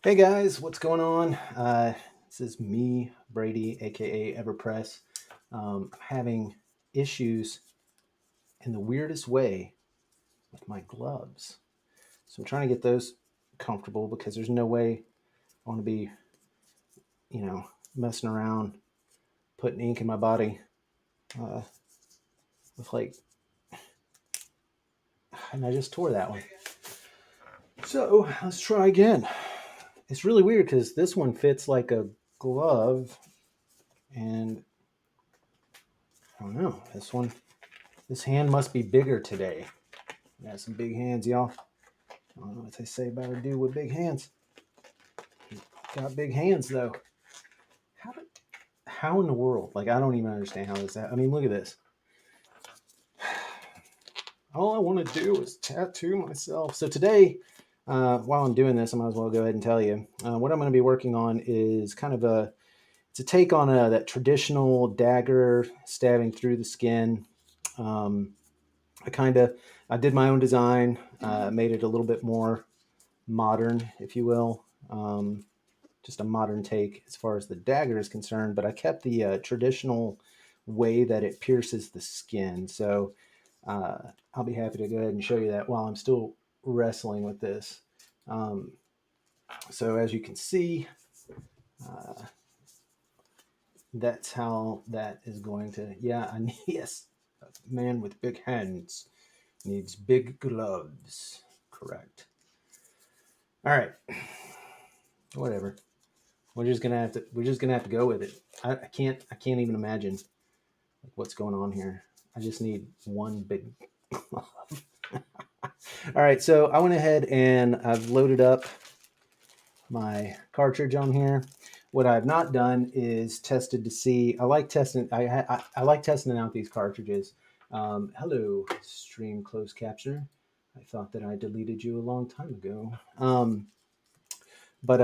Hey guys, what's going on? This is me, Brady, aka Everpress. Having issues in the weirdest way with my gloves. So I'm trying to get those comfortable because there's no way I want to be, you know, messing around, putting ink in my body uh, with like, and I just tore that one. So let's try again. It's really weird because this one fits like a glove, and I don't know, this hand must be bigger today. Got some big hands, y'all. I don't know what they say about a dude with big hands. Got big hands though. How did, how in the world? Like I don't even understand how this. I mean, look at this. All I want to do is tattoo myself. So today, while I'm doing this, I might as well go ahead and tell you what I'm going to be working on is kind of it's a take on that traditional dagger stabbing through the skin. Um, I did my own design, made it a little bit more modern, if you will. Just a modern take as far as the dagger is concerned, but I kept the traditional way that it pierces the skin. So I'll be happy to go ahead and show you that while I'm still wrestling with this. Um, so as you can see, uh, that's how that is going to. Yeah, yes, a man with big hands needs big gloves. Correct. All right, whatever. We're just gonna have to go with it. I can't even imagine what's going on here. I just need one big glove. All right, so I went ahead and I've loaded up my cartridge on here. What I've not done is tested to see. I like testing. I like testing out these cartridges. Hello, stream closed captioner. I thought that I deleted you a long time ago. But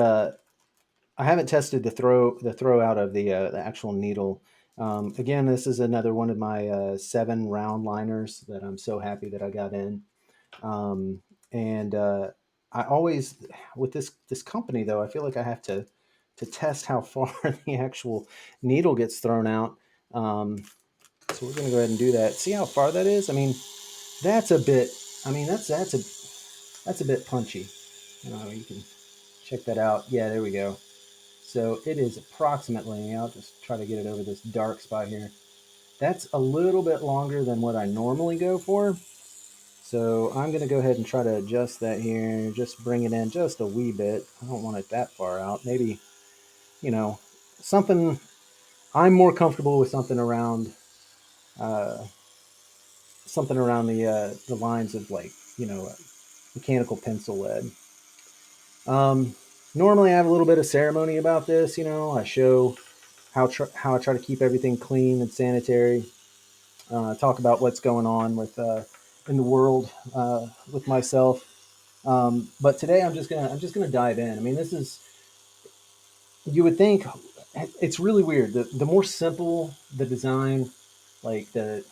I haven't tested the throw out of the actual needle. Again, this is another one of my 7 round liners that I'm so happy that I got in. And I always with this company though, I feel like I have to test how far the actual needle gets thrown out. Um, so we're going to go ahead and do that. See how far that is? I mean, that's a bit. I mean, that's a bit punchy. You can check that out. Yeah, there we go. So it is approximately. I'll just try to get it over this dark spot here. That's a little bit longer than what I normally go for. So I'm going to go ahead and try to adjust that here. Just bring it in just a wee bit. I don't want it that far out. Maybe, you know, something. I'm more comfortable with uh, something around the lines of like mechanical pencil lead. Um, Normally I have a little bit of ceremony about this. I show how I try to keep everything clean and sanitary. Talk about what's going on with in the world with myself. But today I'm just gonna dive in. I mean, this is you would think it's really weird. The more simple the design, like the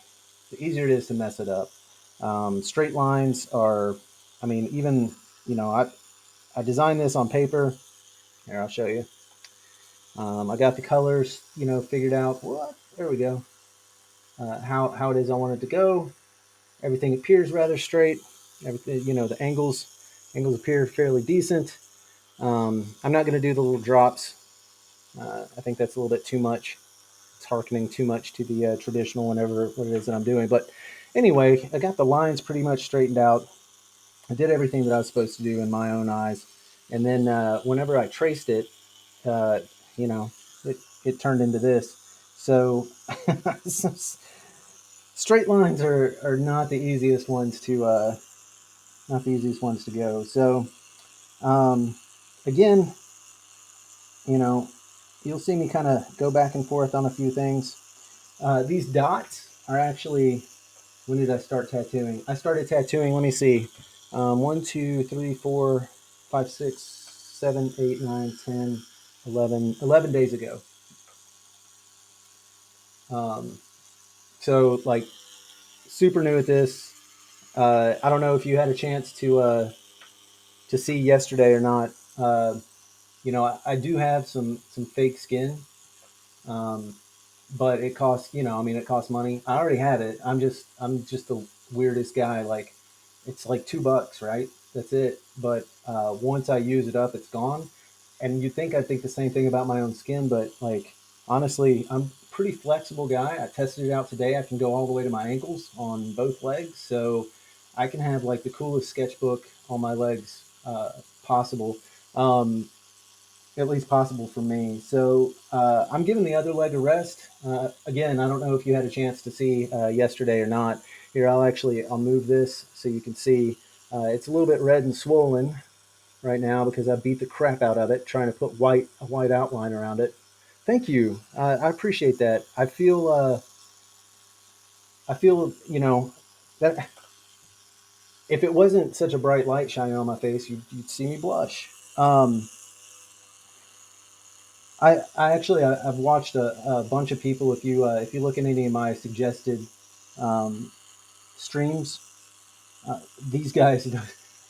easier it is to mess it up. Straight lines are, I mean, even I designed this on paper. Here, I'll show you. I got the colors, figured out. What? There we go. How it is I want it to go. Everything appears rather straight. Everything, the angles appear fairly decent. I'm not going to do the little drops. I think that's a little bit too much. It's harkening too much to the traditional, whenever what it is that I'm doing. But anyway, I got the lines pretty much straightened out. I did everything that I was supposed to do in my own eyes, and then whenever I traced it, uh, you know, it turned into this. So straight lines are not the easiest ones to go. So um, again, you know, you'll see me kind of go back and forth on a few things. These dots are actually, when did I start tattooing? I started tattooing, let me see, 1, 2, 3, 4, 5, 6, 7, 8, 9, 10, 11 days ago. Um, so, like, super new at this. I don't know if you had a chance to see yesterday or not. I do have some fake skin, um, but it costs, it costs money. I already have it. I'm just the weirdest guy. Like, it's like $2, right? That's it. But once I use it up, it's gone. And you think I think the same thing about my own skin, but like, honestly, I'm a pretty flexible guy. I tested it out today. I can go all the way to my ankles on both legs, so I can have like the coolest sketchbook on my legs possible. Um, at least possible for me. So I'm giving the other leg a rest. Again, I don't know if you had a chance to see yesterday or not. Here, I'll move this so you can see. It's a little bit red and swollen right now because I beat the crap out of it trying to put a white outline around it. Thank you. I appreciate that. I feel that if it wasn't such a bright light shining on my face, you'd see me blush. I've watched a bunch of people. If you look at any of my suggested um, streams, these guys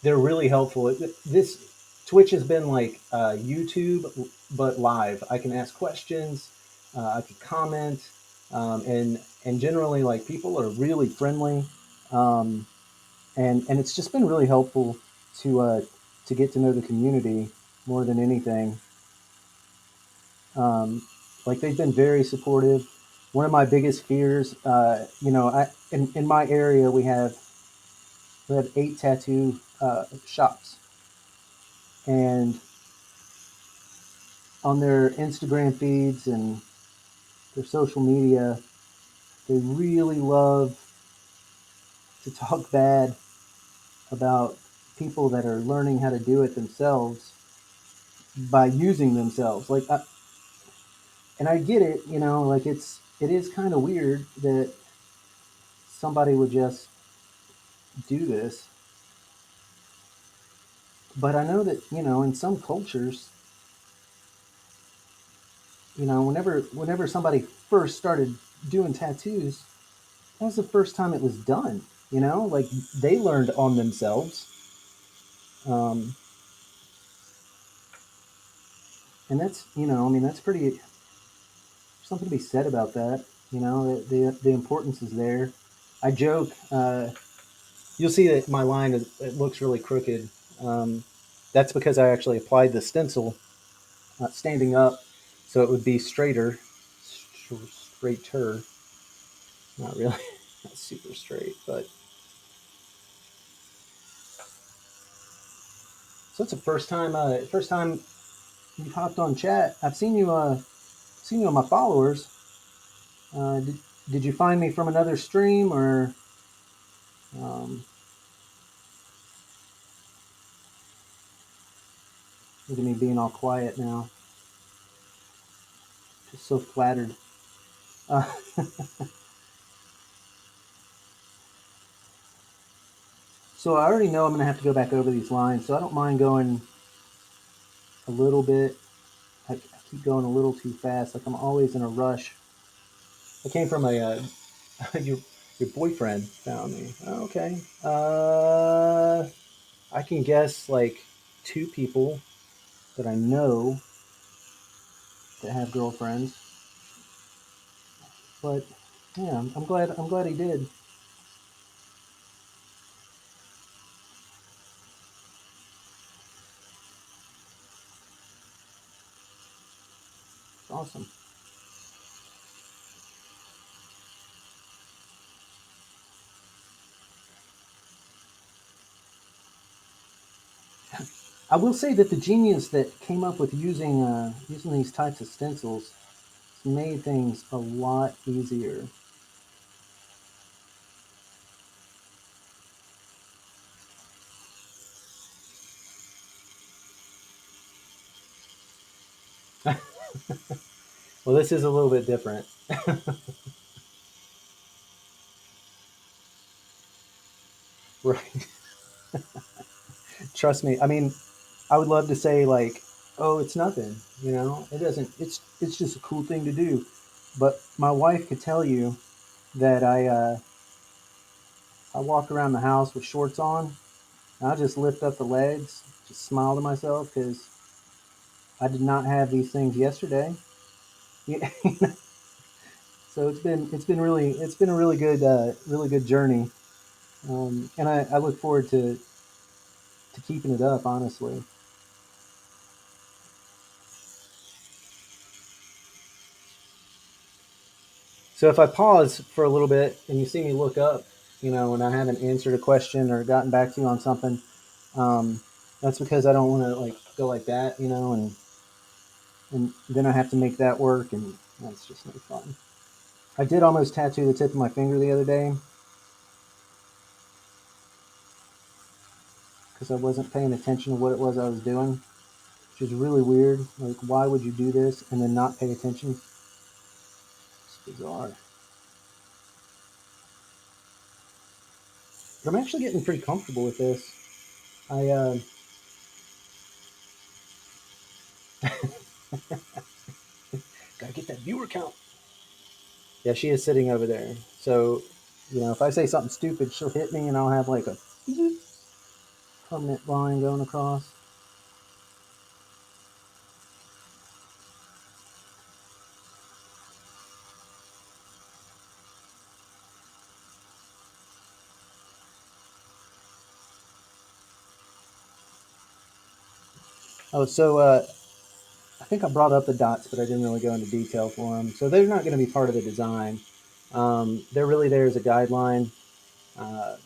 they're really helpful. This Twitch has been like YouTube but live. I can ask questions, I can comment, and generally like people are really friendly, um, and it's just been really helpful to uh, to get to know the community more than anything. Um, like they've been very supportive. One of my biggest fears, in my area we have 8 tattoo shops, and on their Instagram feeds and their social media, they really love to talk bad about people that are learning how to do it themselves by using themselves. And I get it, like it is kind of weird that somebody would just do this. But I know that, in some cultures, whenever somebody first started doing tattoos, that was the first time it was done. Like they learned on themselves, um, and that's that's pretty something to be said about that. The importance is there. I joke. You'll see that my line it looks really crooked. Um, that's because I actually applied the stencil standing up, so it would be straighter. Not really, not super straight, but so it's the first time you've hopped on chat. I've seen you on my followers. Did you find me from another stream or um, look at me being all quiet now? Just so flattered. Uh, so I already know I'm gonna have to go back over these lines, so I don't mind going a little bit. I keep going a little too fast. Like I'm always in a rush. I came from your your boyfriend found me. Okay. I can guess like 2 people that I know that have girlfriends. But yeah, I'm glad he did. It's awesome. I will say that the genius that came up with using these types of stencils made things a lot easier. Well, this is a little bit different. Right. Trust me. I mean, I would love to say like, oh, it's nothing. It doesn't. It's just a cool thing to do. But my wife could tell you that I walk around the house with shorts on. And I just lift up the legs, just smile to myself because I did not have these things yesterday. Yeah. So it's been a really good journey, and I look forward to keeping it up. Honestly, so if I pause for a little bit and you see me look up, and I haven't answered a question or gotten back to you on something, um, that's because I don't want to like go like that, and then I have to make that work, and that's just no fun. I did almost tattoo the tip of my finger the other day because I wasn't paying attention to what it was I was doing, which is really weird. Like, why would you do this and then not pay attention? It's bizarre. But I'm actually getting pretty comfortable with this. I gotta get that viewer count. Yeah, she is sitting over there. So, if I say something stupid, she'll hit me, and I'll have like a permanent line going across. Oh, so I think I brought up the dots, but I didn't really go into detail for them. So they're not going to be part of the design. They're really there as a guideline. Uh,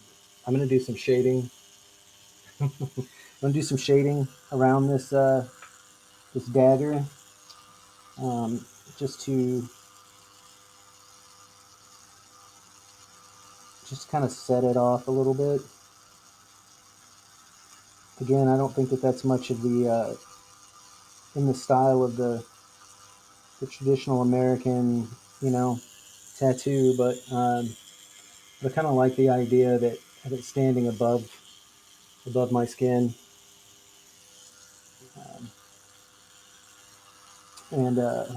I'm going to do some shading. I'm going to do some shading around this dagger, um, just to just kind of set it off a little bit. Again, I don't think that that's much of the in the style of the traditional American, you know, tattoo, but I kind of like the idea that of it standing above my skin. Um, and I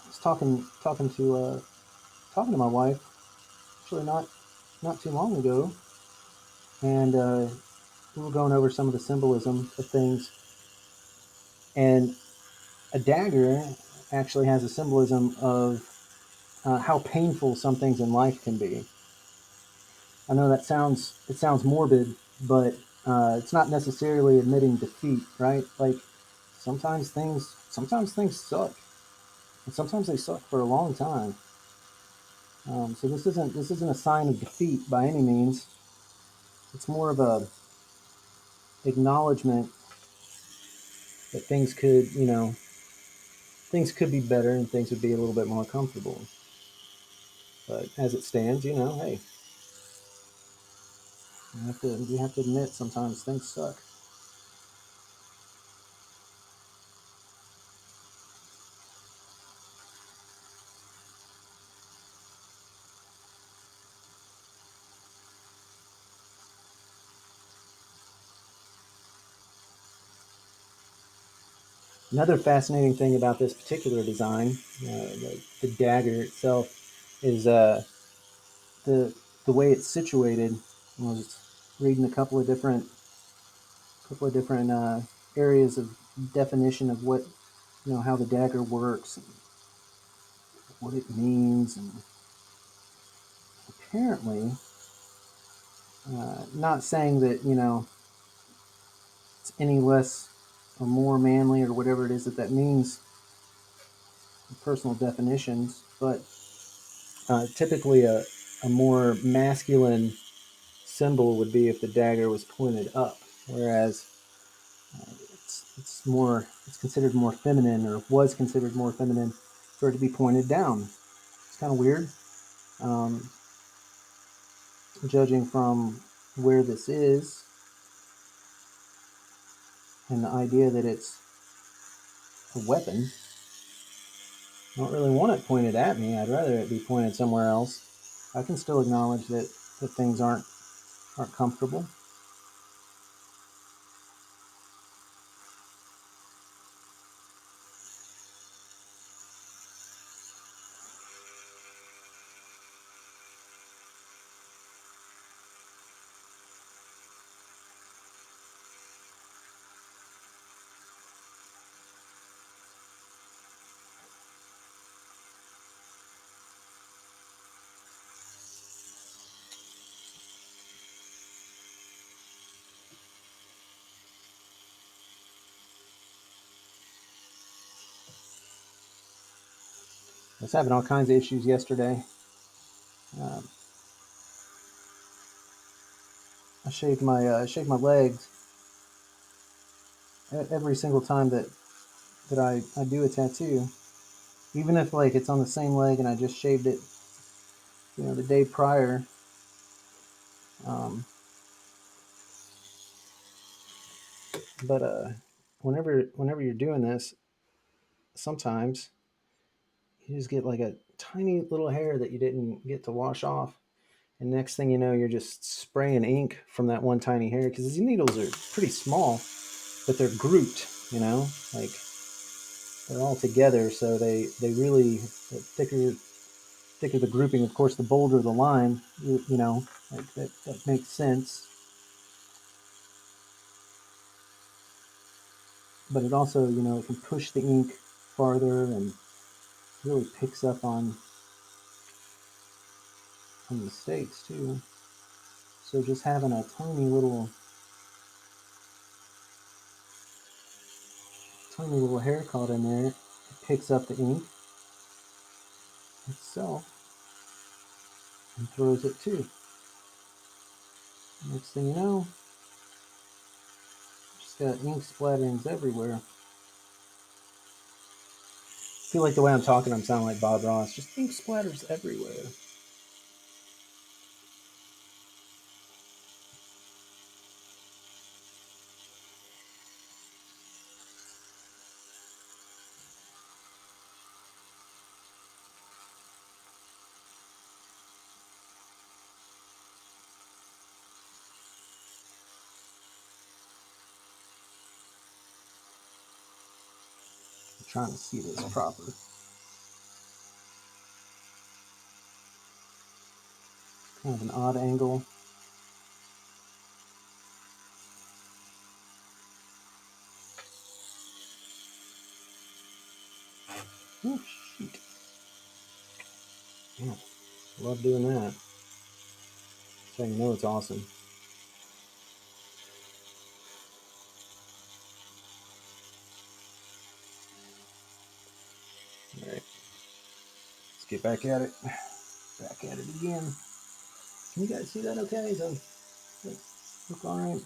was talking to my wife, actually not too long ago, and we were going over some of the symbolism of things. And a dagger actually has a symbolism of how painful some things in life can be. I know it sounds morbid, but it's not necessarily admitting defeat, right? Like sometimes things suck, and sometimes they suck for a long time. So this isn't a sign of defeat by any means. It's more of a acknowledgement that things could be better and things would be a little bit more comfortable. But as it stands, hey, you have to admit sometimes things suck. Another fascinating thing about this particular design, the dagger itself, is the the way it's situated. I was reading a couple of different areas of definition of what how the dagger works, and what it means, and apparently, not saying that it's any less or more manly or whatever it is that means, personal definitions, but typically a more masculine symbol would be if the dagger was pointed up, whereas it's considered more feminine, or was considered more feminine for it to be pointed down. It's kind of weird, um, judging from where this is and the idea that it's a weapon. I don't really want it pointed at me. I'd rather it be pointed somewhere else. I can still acknowledge that things aren't comfortable. I was having all kinds of issues yesterday. Um, I shaved my legs every single time that I do a tattoo, even if like it's on the same leg and I just shaved it, the day prior. Um, but whenever you're doing this, sometimes you just get like a tiny little hair that you didn't get to wash off, and next thing you know, you're just spraying ink from that one tiny hair because these needles are pretty small, but they're grouped. Like they're all together, so they really the thicker the grouping. Of course, the bolder the line. Like that makes sense. But it also, it can push the ink farther and really picks up on mistakes too. So just having a tiny little hair caught in there, it picks up the ink itself and throws it too. Next thing you know, just got ink splatterings everywhere. I feel like the way I'm talking, I'm sounding like Bob Ross. Just ink splatters everywhere. I'm trying to see this proper. Kind of an odd angle. Oh, shoot. Yeah, love doing that. So you know it's awesome. All right, let's get back at it. Back at it again. Can you guys see that okay? Does that look all right?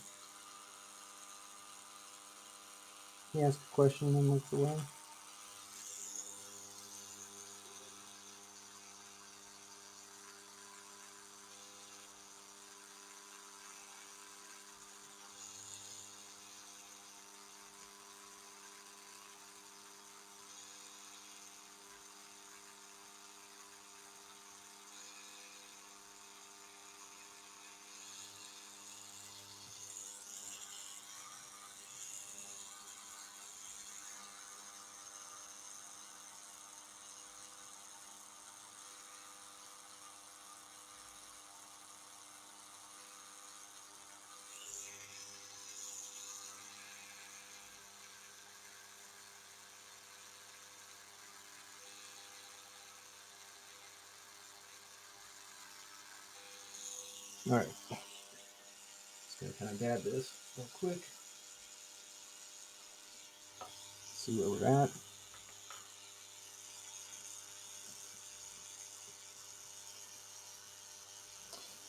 He asked a question and then looked away. All right, just gonna kind of dab this real quick. See where we're at.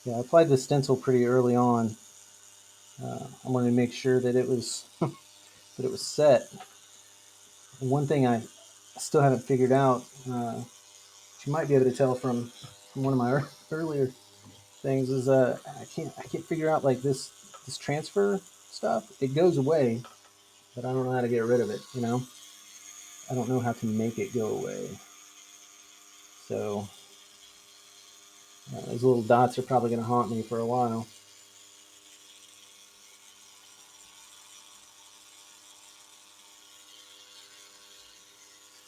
Yeah, I applied the stencil pretty early on. I wanted to make sure that it was that it was set. And one thing I still haven't figured out, you might be able to tell from one of my earlier things, is I can't figure out like this transfer stuff. It goes away, but I don't know how to get rid of it. I don't know how to make it go away. So those little dots are probably going to haunt me for a while.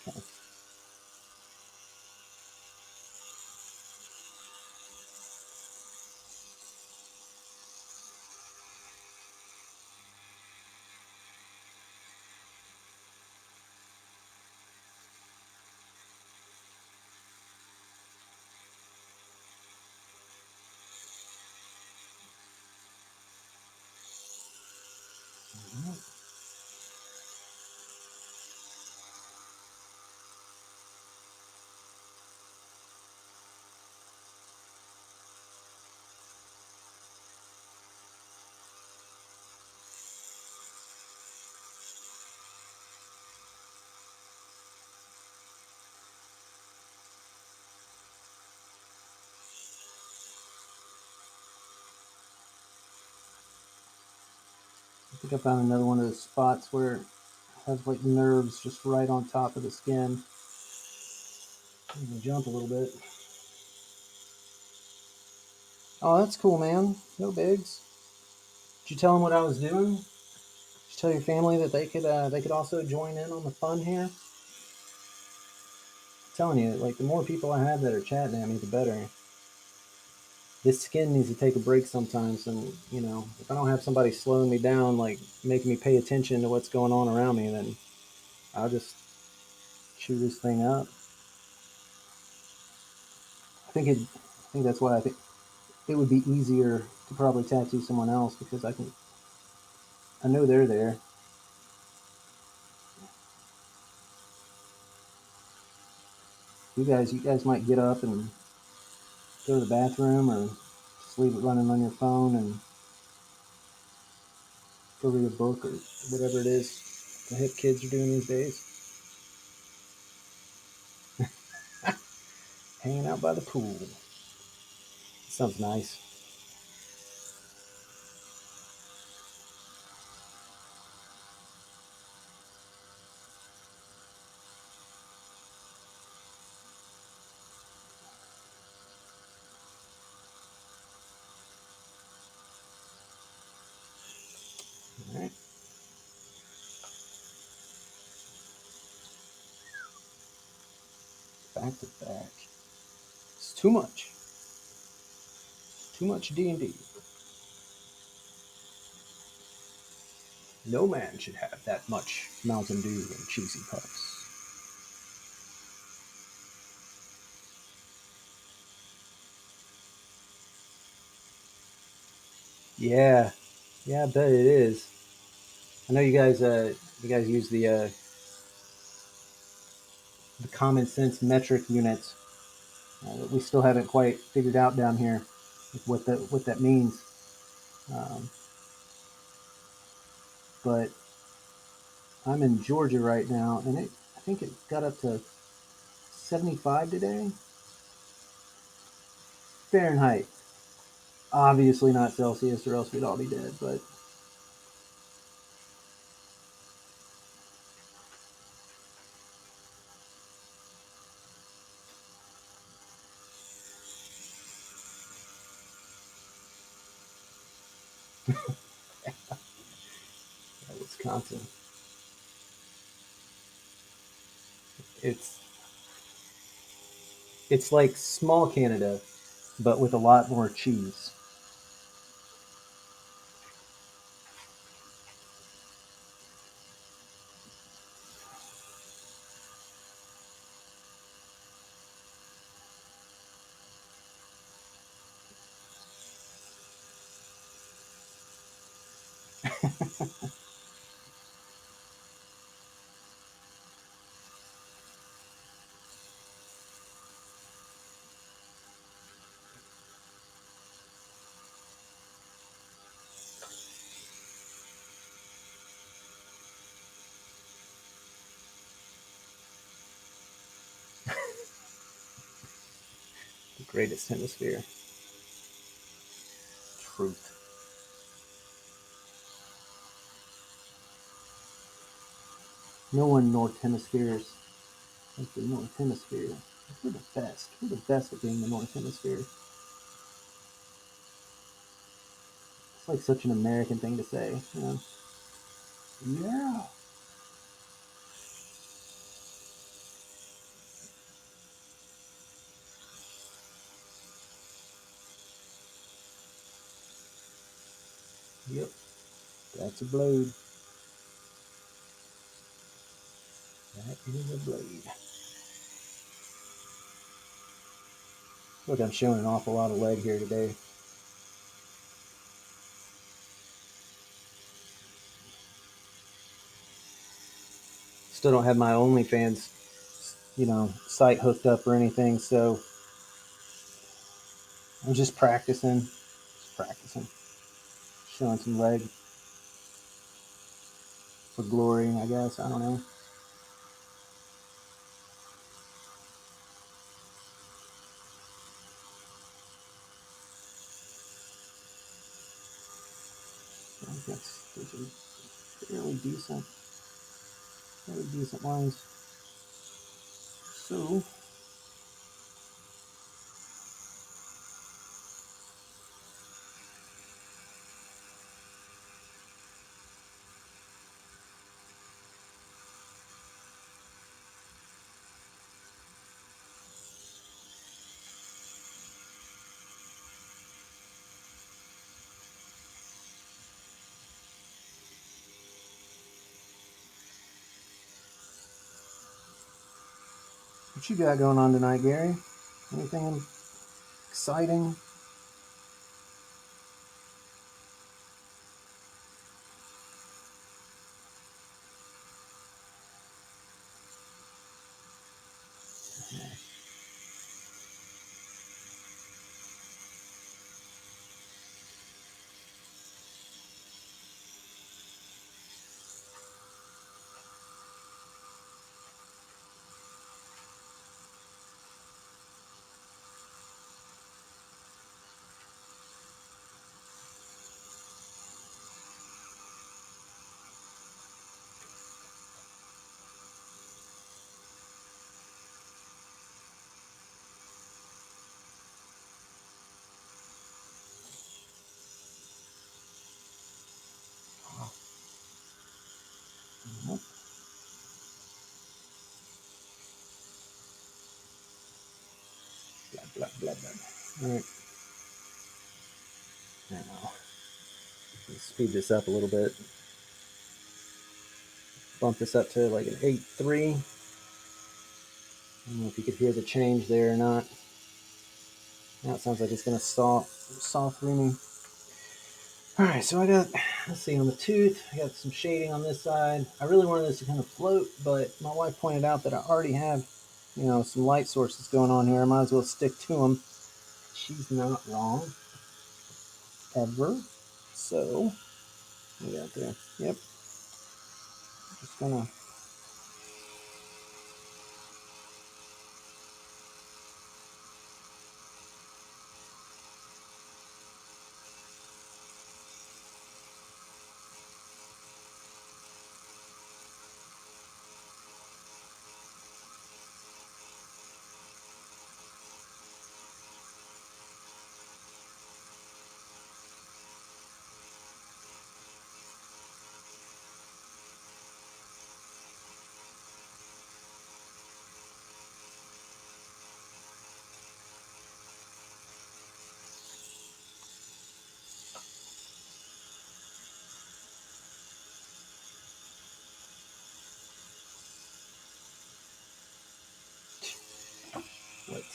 Okay. think I found another one of those spots where it has like nerves just right on top of the skin. I'm gonna jump a little bit. Oh, that's cool, man. No bigs. Did you tell them what I was doing? Did you tell your family that they could also join in on the fun here? I'm telling you, like the more people I have that are chatting at me, the better. This skin needs to take a break sometimes, and you know, if I don't have somebody slowing me down, like making me pay attention to what's going on around me, then I'll just chew this thing up. I think that's why I think it would be easier to probably tattoo someone else because I know they're there. You guys might get up and go to the bathroom or just leave it running on your phone and go read a book or whatever it is the hip kids are doing these days. Hanging out by the pool. Sounds nice. All right. Back to back. It's too much. Too much D&D. No man should have that much Mountain Dew and cheesy puffs. Yeah, yeah, I bet it is. I know you guys use the common sense metric units that we still haven't quite figured out down here, like what that means. Um, but I'm in Georgia right now, and I think it got up to 75 today Fahrenheit. Obviously not Celsius, or else we'd all be dead. But Wisconsin, it's it's like small Canada, but with a lot more cheese. The greatest hemisphere. Truth. No one North Hemispheres like the North Hemisphere. We're the best. We're the best at being the North Hemisphere. It's like such an American thing to say, you know? Yeah. Yep. That's a blade. That is a blade. Look, I'm showing an awful lot of leg here today. Still don't have my OnlyFans, site hooked up or anything, so I'm just practicing. Just practicing. Showing some leg for glory, I guess. I don't know. I guess Those are fairly decent lines. So what you got going on tonight, Gary? Anything exciting? Nope. Blah, blah, blah, blah. All right. Now, let's speed this up a little bit. Bump this up to like an 8.3. I don't know if you could hear the change there or not. Now it sounds like it's going to soft through me. All right, so I got, let's see, on the tooth, I got some shading on this side. I really wanted this to kind of float, but my wife pointed out that I already have, some light sources going on here. I might as well stick to them. She's not wrong, ever. So, we got there. Yep. Just gonna wait.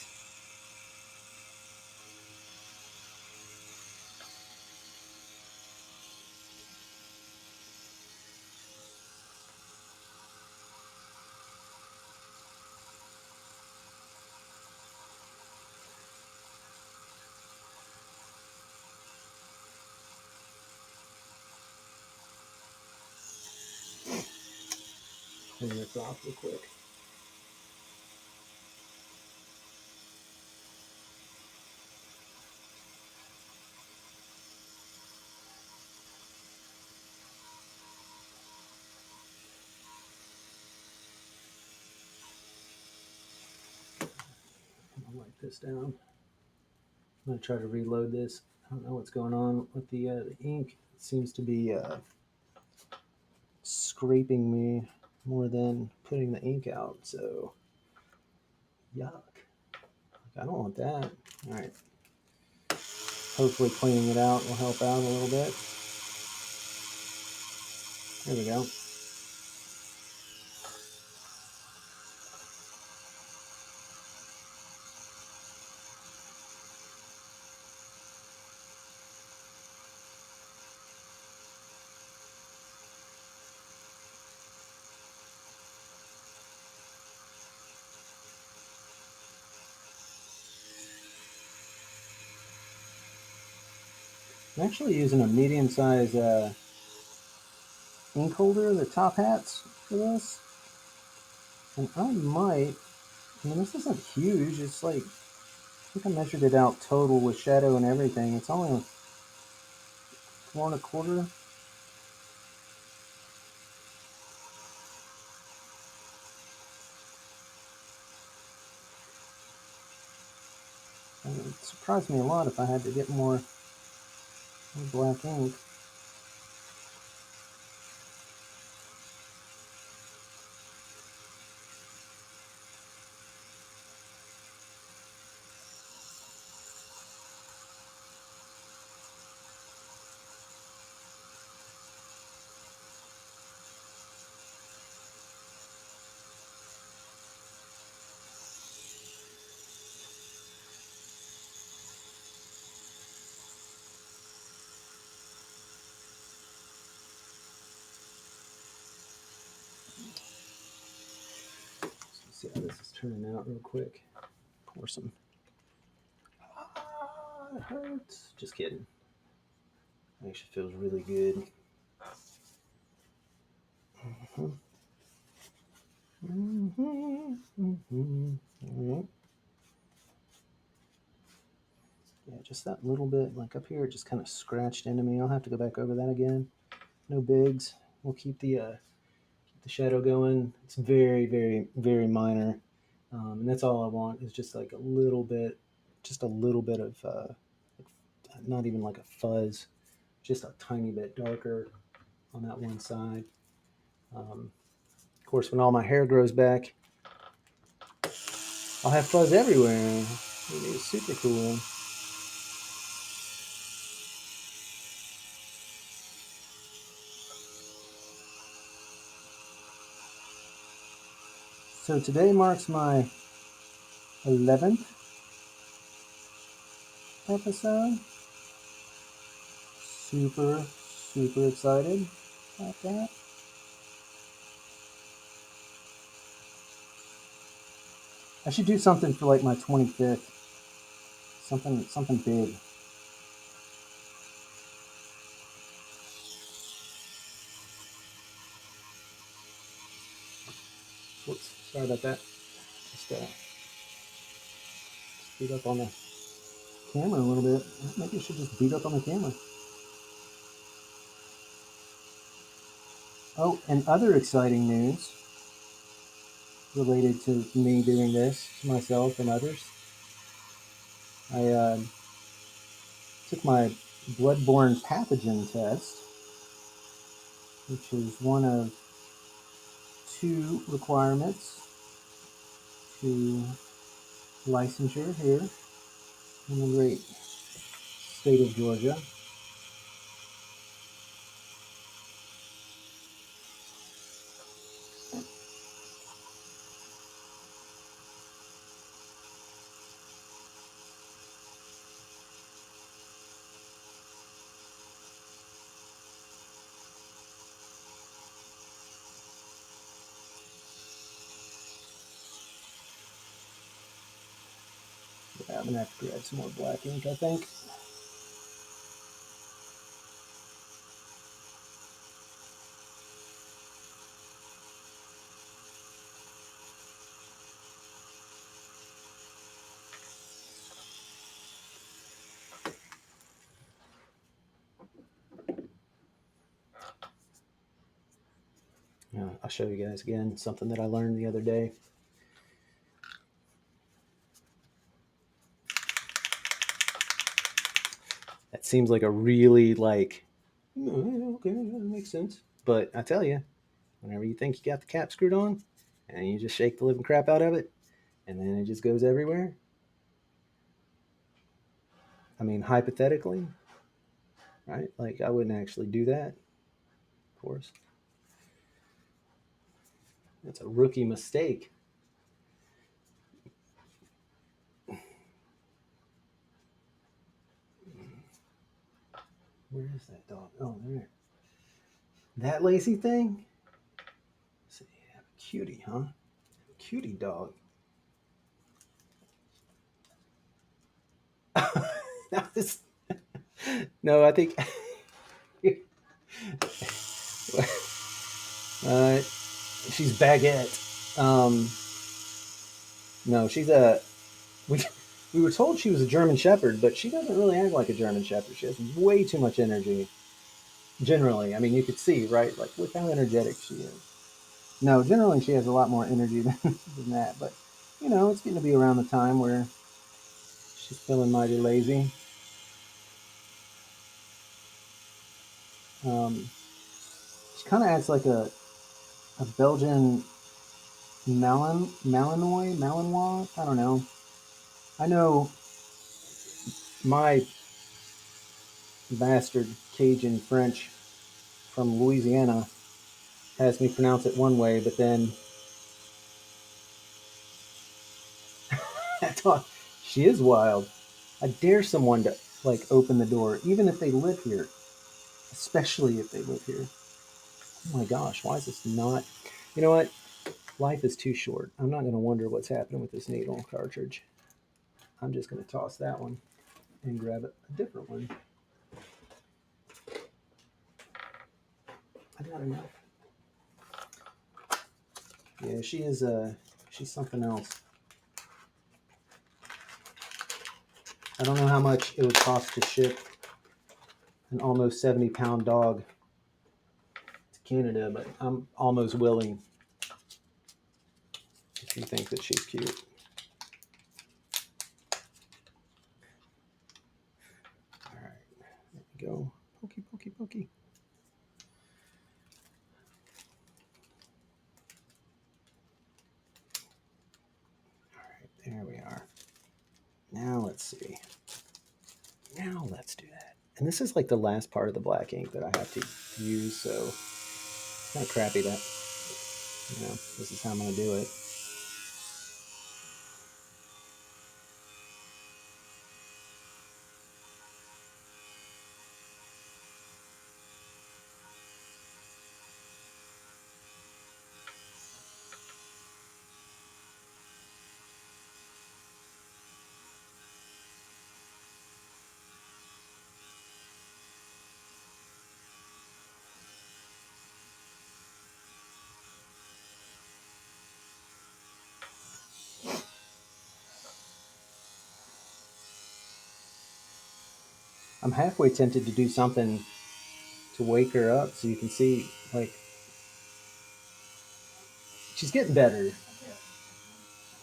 Clean this off real quick. I'll wipe this down. I'm gonna try to reload this. I don't know what's going on with the ink. It seems to be scraping me more than putting the ink out. So, yuck. I don't want that. All right. Hopefully cleaning it out will help out a little bit. There we go. I'm actually using a medium-sized ink holder, the top hats for this. And I mean, this isn't huge. It's like, I think I measured it out total with shadow and everything. It's only 4 1/4. It would surprise me a lot if I had to get more black ink. Let's see how this is turning out real quick. Pour some. It hurts. Just kidding. It actually feels really good. Right. Yeah, just that little bit, like up here, it just kind of scratched into me. I'll have to go back over that again. No bigs. We'll keep the shadow going. It's very, very, very minor, and that's all I want is just like a little bit of, not even like a fuzz, just a tiny bit darker on that one side. Of course, when all my hair grows back, I'll have fuzz everywhere. It'll be super cool. So today marks my 11th episode. Super, super excited about that. I should do something for like my 25th. Something big. Whoops, sorry about that. Just beat up on the camera a little bit. Maybe I should just beat up on the camera. Oh, and other exciting news related to me doing this to myself and others. I took my bloodborne pathogen test, which is one of two requirements to licensure here in the great state of Georgia. Yeah, I'm gonna have to grab some more black ink, I think. I'll show you guys again something that I learned the other day. That seems like a really like, okay, that makes sense. But I tell you, whenever you think you got the cap screwed on, and you just shake the living crap out of it, and then it just goes everywhere. I mean, hypothetically, right? Like I wouldn't actually do that, of course. That's a rookie mistake. Where is that dog? Oh, there. That lazy thing? Let's see, cutie, huh? Cutie dog. No, I think. She's Baguette. No, she's a. We, we were told she was a German Shepherd, but she doesn't really act like a German Shepherd. She has way too much energy. Generally, I mean, you could see, right? Like, look how energetic she is. No, generally, she has a lot more energy than that. But, it's getting to be around the time where She's feeling mighty lazy. She kind of acts like a Belgian Malinois. I don't know. I know my bastard Cajun French from Louisiana has me pronounce it one way, but then I thought she is wild. I dare someone to like open the door, even if they live here, especially if they live here. Oh my gosh, why is this not? You know what? Life is too short. I'm not going to wonder what's happening with this needle cartridge. I'm just going to toss that one and grab a different one. I got enough. Yeah, she is she's something else. I don't know how much it would cost to ship an almost 70-pound dog to Canada, but I'm almost willing if you think that she's cute. All right, there we go. Pokey, pokey, pokey. All right, there we are. Now let's see. Now let's do that. And this is like the last part of the black ink that I have to use, so it's kind of crappy that, you know, this is how I'm going to do it. I'm halfway tempted to do something to wake her up so you can see, like, she's getting better.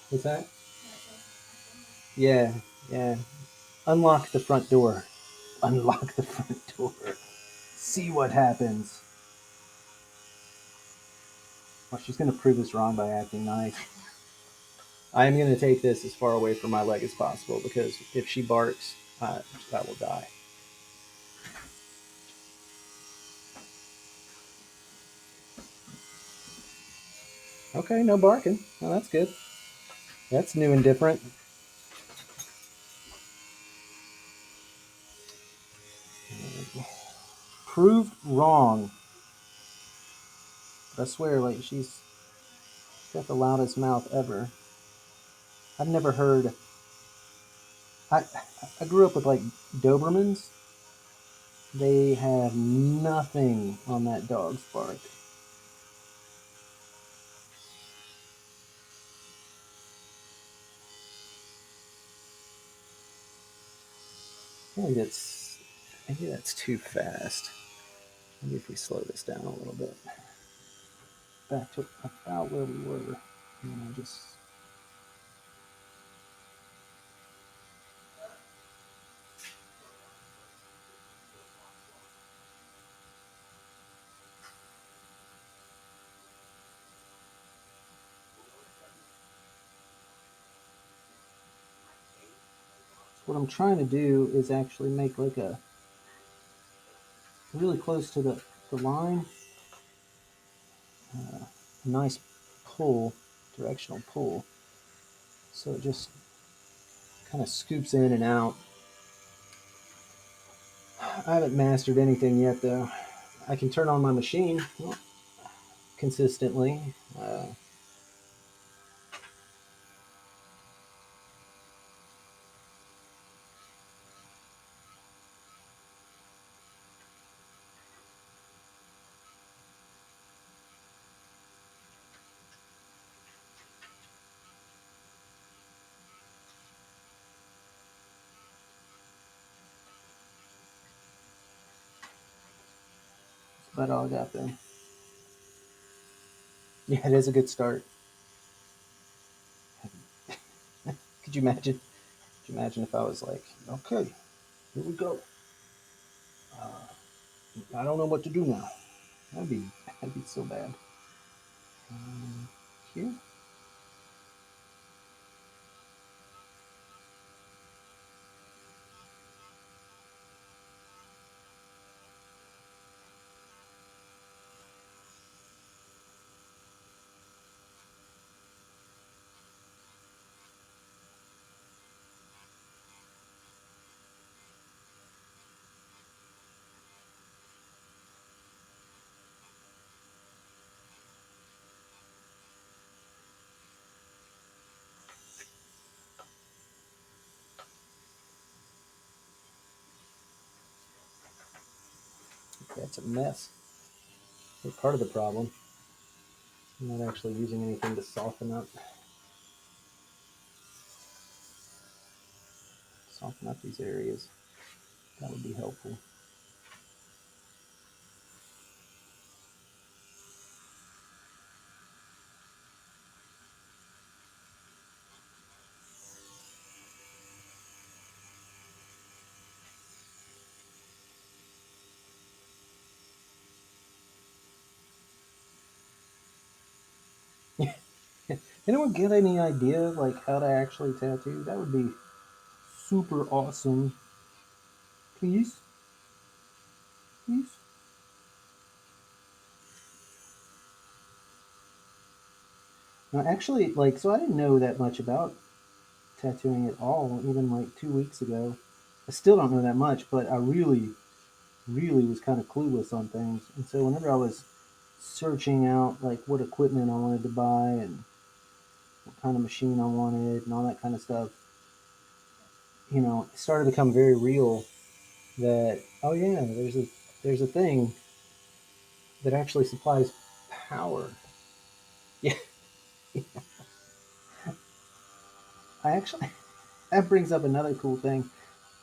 What's that? Yeah, yeah. Unlock the front door. Unlock the front door. See what happens. Well, she's going to prove us wrong by acting nice. I am going to take this as far away from my leg as possible because if she barks, I will die. Okay, no barking. Oh, that's good. That's new and different. Proved wrong. But I swear, like, she's got the loudest mouth ever. I've never heard. I I grew up with like Dobermans. They have nothing on that dog's bark. Maybe that's too fast. Maybe if we slow this down a little bit. Back to about where we were. You know, just what I'm trying to do is actually make like a really close to the line, a nice pull, directional pull. So it just kind of scoops in and out. I haven't mastered anything yet though. I can turn on my machine consistently. That's about all I got there. Yeah, it is a good start. Could you imagine Imagine if I was like, okay, here we go. I don't know what to do now. That'd be that'd be so bad. Here. That's a mess. They're part of the problem. I'm not actually using anything to soften up these areas. That would be helpful. Anyone get any idea like how to actually tattoo? That would be super awesome. Please, please. Now, actually, like, so I didn't know that much about tattooing at all. Even like 2 weeks ago, I still don't know that much, but I really was kind of clueless on things. And so whenever I was searching out like what equipment I wanted to buy and what kind of machine I wanted and all that kind of stuff, it started to become very real that oh yeah, there's a thing that actually supplies power. Yeah, I actually that brings up another cool thing.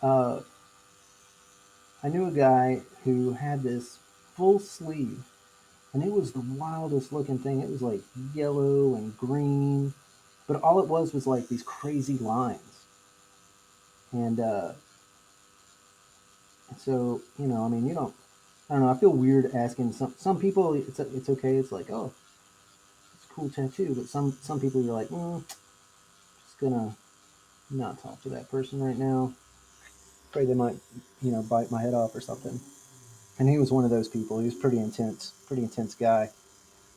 Uh, I knew a guy who had this full sleeve, and it was the wildest looking thing. It was like yellow and green, but all it was like these crazy lines. And so I mean, I don't know. I feel weird asking some people. It's okay. It's like, oh, it's a cool tattoo. But some people you're like, just gonna not talk to that person right now. Afraid they might bite my head off or something. And he was one of those people. He was pretty intense guy.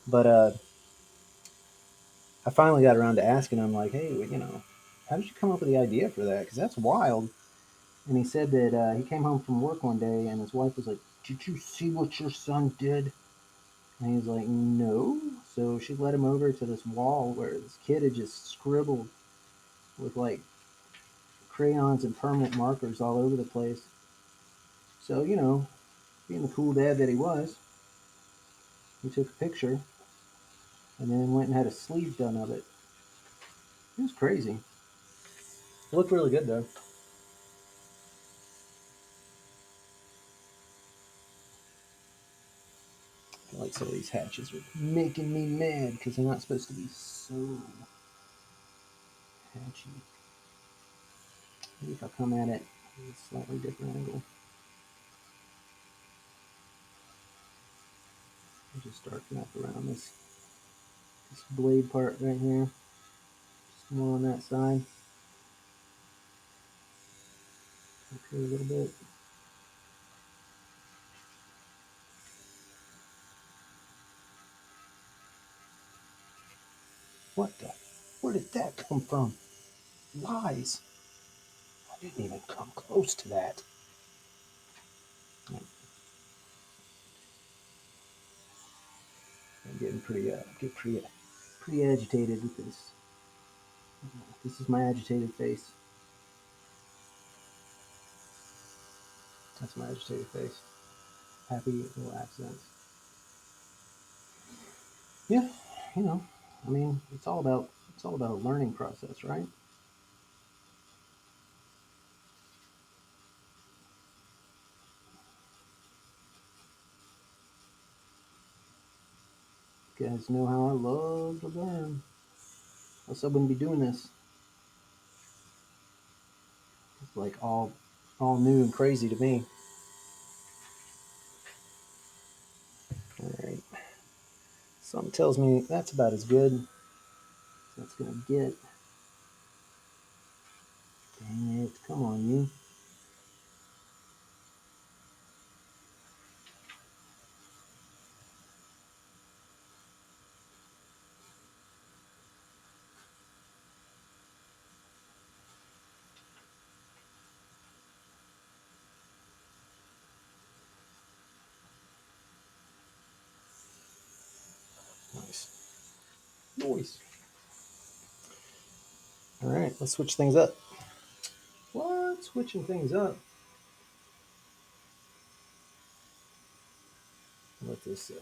But I finally got around to asking him, like, hey, how did you come up with the idea for that? Because that's wild. And he said that he came home from work one day and his wife was like, did you see what your son did? And he was like, no. So she led him over to this wall where this kid had just scribbled with like crayons and permanent markers all over the place. So, being the cool dad that he was, he took a picture and then went and had a sleeve done of it. It was crazy. It looked really good though. I feel like some of these hatches are making me mad because they're not supposed to be so hatchy. Maybe if I come at it at a slightly different angle. I'll just start wrap around this blade part right here. Just more on that side. Up here a little bit. What the? Where did that come from? Lies. I didn't even come close to that. I'm getting pretty agitated with this. This is my agitated face. That's my agitated face. Happy little accents. Yeah, you know, I mean, it's all about a learning process, right? You guys know how I love to learn. Else I wouldn't be doing this. like all new and crazy to me. All right. Something tells me that's about as good as that's gonna get. Dang it! Come on, you. Nice. Nice. All right, let's switch things up. What? Switching things up. Let this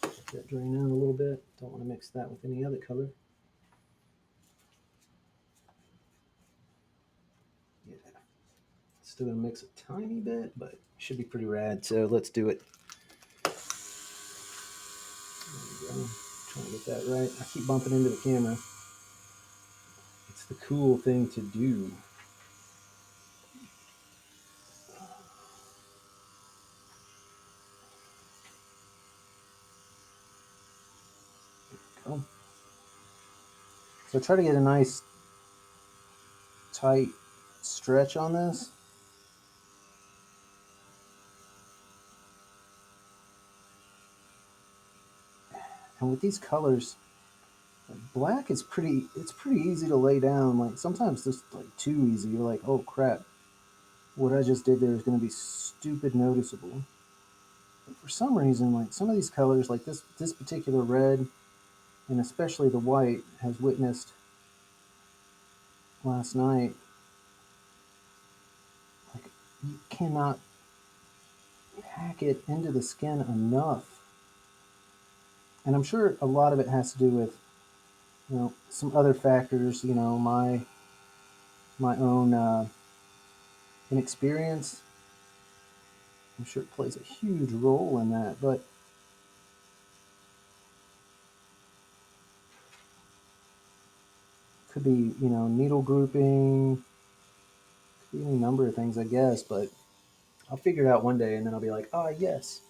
let that drain out a little bit. Don't want to mix that with any other color. Yeah. Still gonna mix a tiny bit, but it should be pretty rad. So let's do it. There we go. Trying to get that right. I keep bumping into the camera. It's the cool thing to do. There we go. So try to get a nice tight stretch on this. And with these colors, black is it's pretty easy to lay down. Like sometimes it's like too easy. You're like, oh crap, what I just did there is going to be stupid noticeable. But for some reason, like some of these colors, like this particular red, and especially the white, has witnessed last night. Like you cannot hack it into the skin enough. And I'm sure a lot of it has to do with, some other factors. My own inexperience. I'm sure it plays a huge role in that, but could be, needle grouping, could be any number of things, I guess, but I'll figure it out one day and then I'll be like, ah, yes.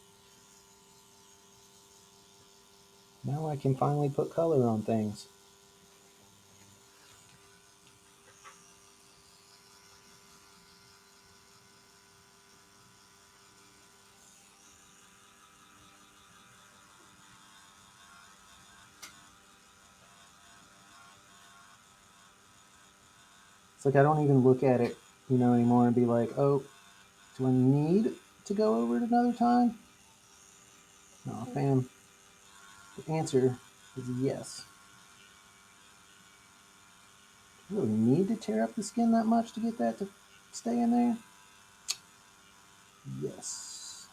Now I can finally put color on things. It's like I don't even look at it, anymore and be like, oh, do I need to go over it another time? No, fam. The answer is yes. Do you really need to tear up the skin that much to get that to stay in there? Yes.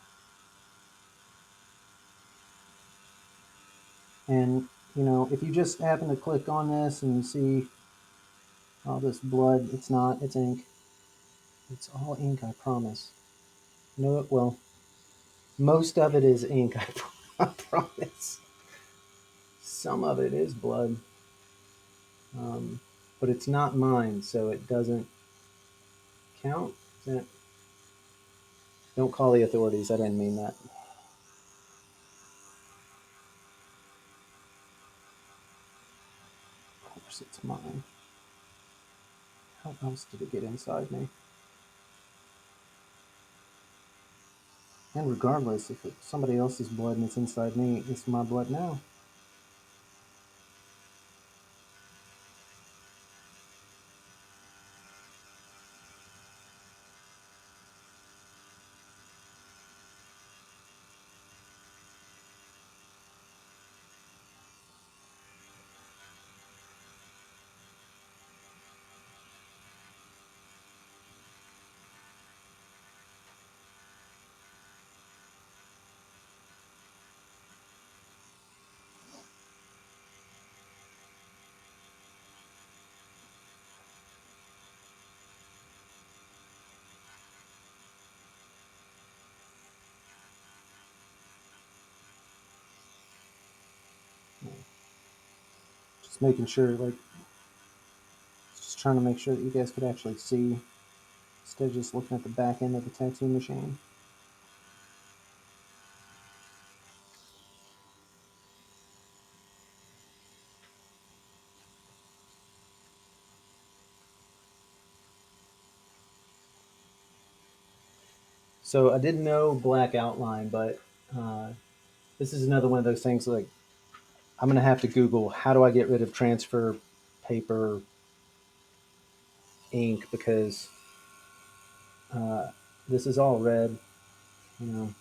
And, if you just happen to click on this and you see all this blood, it's not, it's ink. It's all ink, I promise. No, well, most of it is ink, I promise. Some of it is blood. Um, but it's not mine, so it doesn't count. Don't call the authorities. I didn't mean that. Of course, it's mine. How else did it get inside me? And regardless, if it's somebody else's blood and it's inside me, it's my blood now. Just making sure, like, just trying to make sure that you guys could actually see instead of just looking at the back end of the tattoo machine. So I didn't know black outline, but this is another one of those things like I'm going to have to Google how do I get rid of transfer paper ink because this is all red, you know.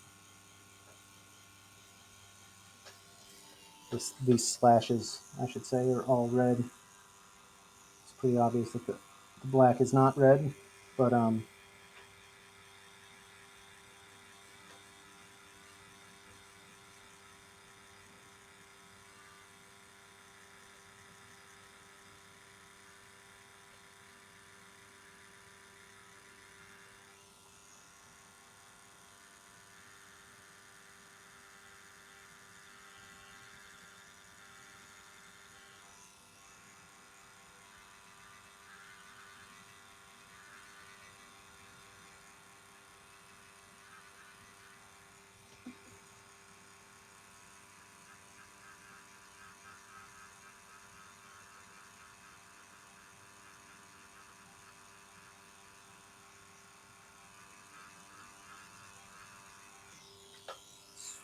These slashes, I should say, are all red. It's pretty obvious that the black is not red, but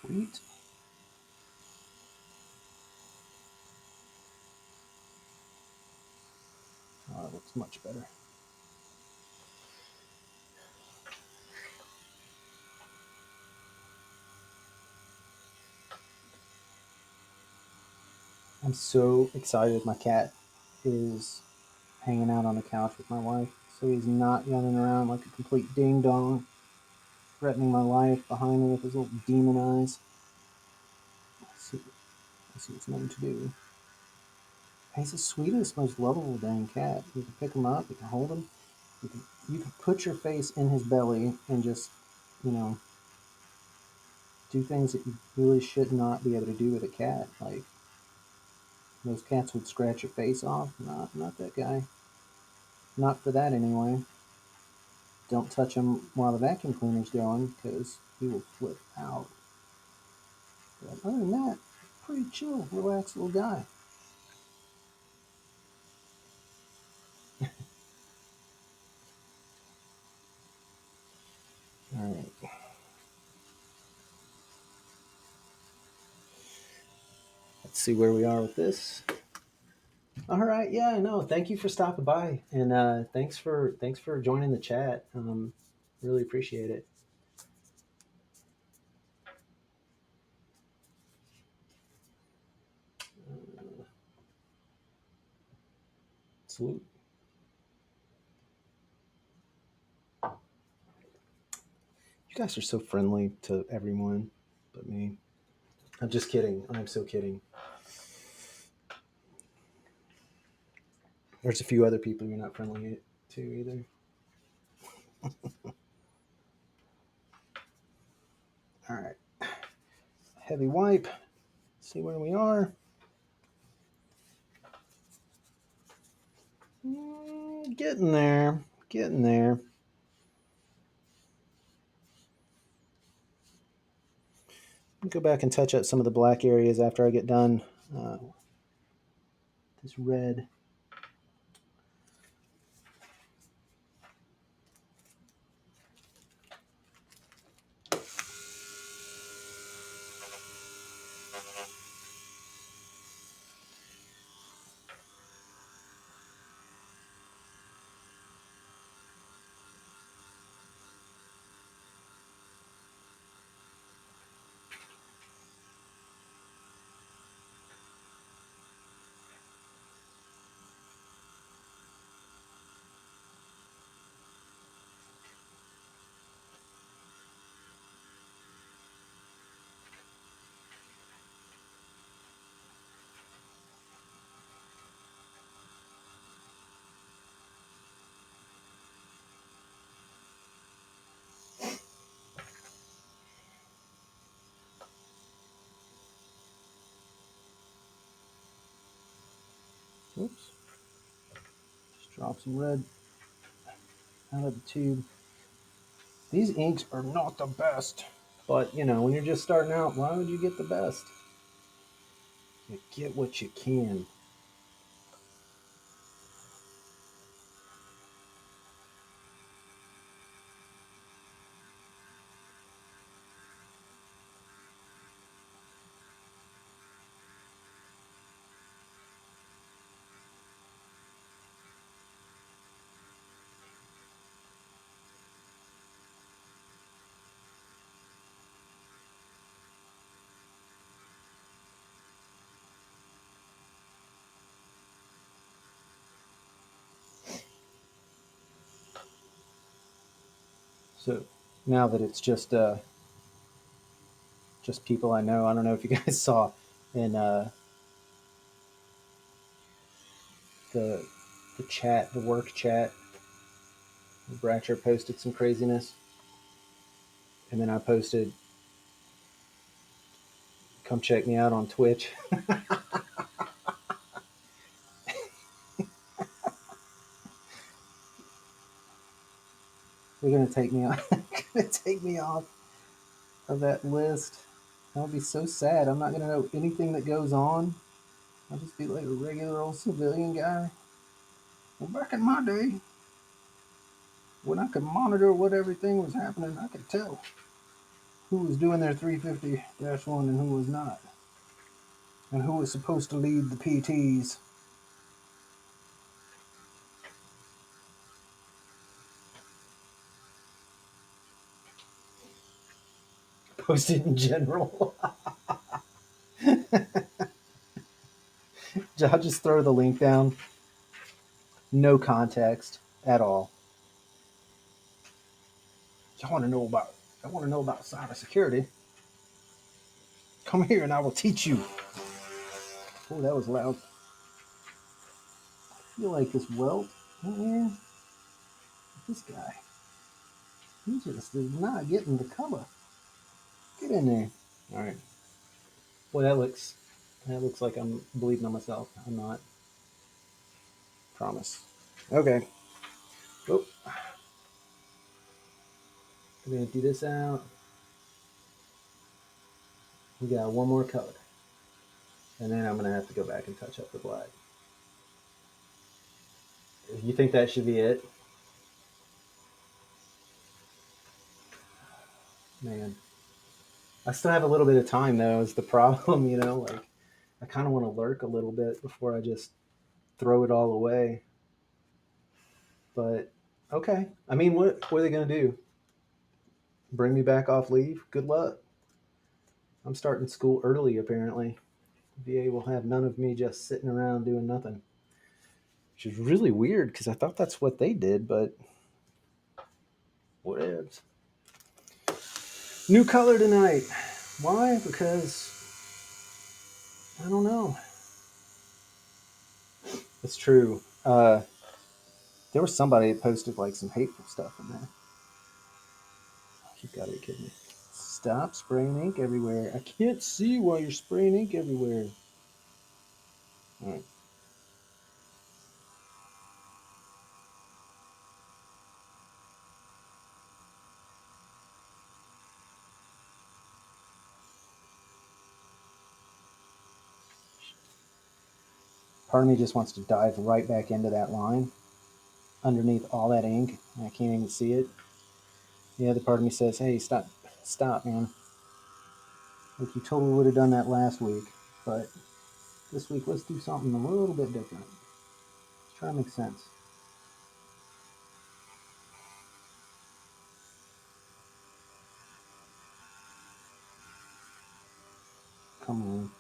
sweet. Oh, that looks much better. I'm so excited. My cat is hanging out on the couch with my wife, so he's not running around like a complete ding dong, threatening my life behind me with his little demon eyes. Let's see what's known to do. He's the sweetest, most lovable dang cat. You can pick him up, you can hold him, you can put your face in his belly and just, you know, do things that you really should not be able to do with a cat. Like most cats would scratch your face off. Not that guy. Not for that anyway. Don't touch him while the vacuum cleaner's going because he will flip out. But other than that, pretty chill, relaxed little guy. All right. Let's see where we are with this. All right. Yeah. No. Thank you for stopping by, and thanks for joining the chat. Really appreciate it. Salute. You guys are so friendly to everyone, but me. I'm just kidding. I'm so kidding. There's a few other people you're not friendly to either. All right. Heavy wipe. See where we are. Getting there. Getting there. Go back and touch up some of the black areas after I get done. This red. Oops. Just Drop some red out of the tube. These inks are not the best, but you know, when you're just starting out, why would you get the best? You get what you can. So now that it's just people I know, I don't know if you guys saw in the the chat, the work chat, Bratcher posted some craziness, and then I posted, "Come check me out on Twitch." They're gonna take me off. Gonna take me off of that list. That'll be so sad. I'm not gonna know anything that goes on. I'll just be like a regular old civilian guy. Well, back in my day, when I could monitor what everything was happening, I could tell who was doing their 350-1 and who was not, and who was supposed to lead the PTs. Post it in general. I'll just throw the link down. No context at all. Y'all want to know about? I want to know about cybersecurity. Come here and I will teach you. Oh, that was loud. I feel like this welt in here. This guy, he just is not getting the color. Get in there. All right. Well, that looks like I'm bleeding on myself. I'm not. Promise. Okay. Oh, I'm gonna do this out. We got one more color, and then I'm gonna have to go back and touch up the black. You think that should be it? Man, I still have a little bit of time though. Is the problem? You know, like I kind of want to lurk a little bit before I just throw it all away. But okay. I mean, what are they gonna do? Bring me back off leave? Good luck. I'm starting school early apparently. VA will have none of me just sitting around doing nothing, which is really weird because I thought that's what they did, but whatevs. New color tonight. Why? Because I don't know. It's true. There was somebody that posted like some hateful stuff in there. You gotta be kidding me. Stop spraying ink everywhere. I can't see while you're spraying ink everywhere. All right. Part of me just wants to dive right back into that line underneath all that ink. I can't even see it. The other part of me says, "Hey, stop, man. Like you totally would have done that last week, but this week let's do something a little bit different. Let's try to make sense." Come on.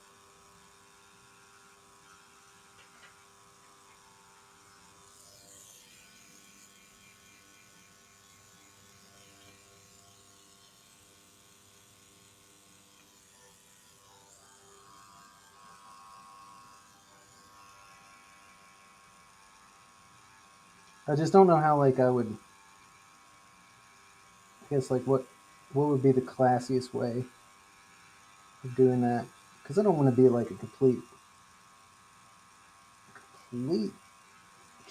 I just don't know how like I would. I guess like what would be the classiest way of doing that? Because I don't want to be like a complete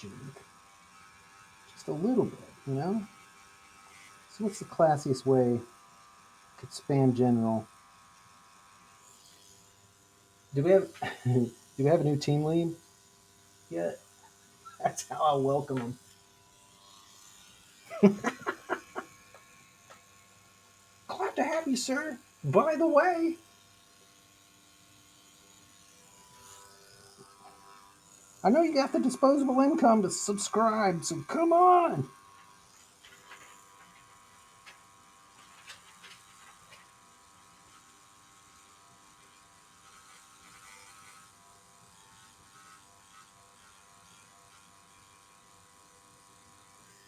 jerk. just a little bit, you know? So what's the classiest way to spam general? Do we have do we have a new team lead yet? That's how I welcome him. Glad to have you, sir. By the way, I know you got the disposable income to subscribe, so come on.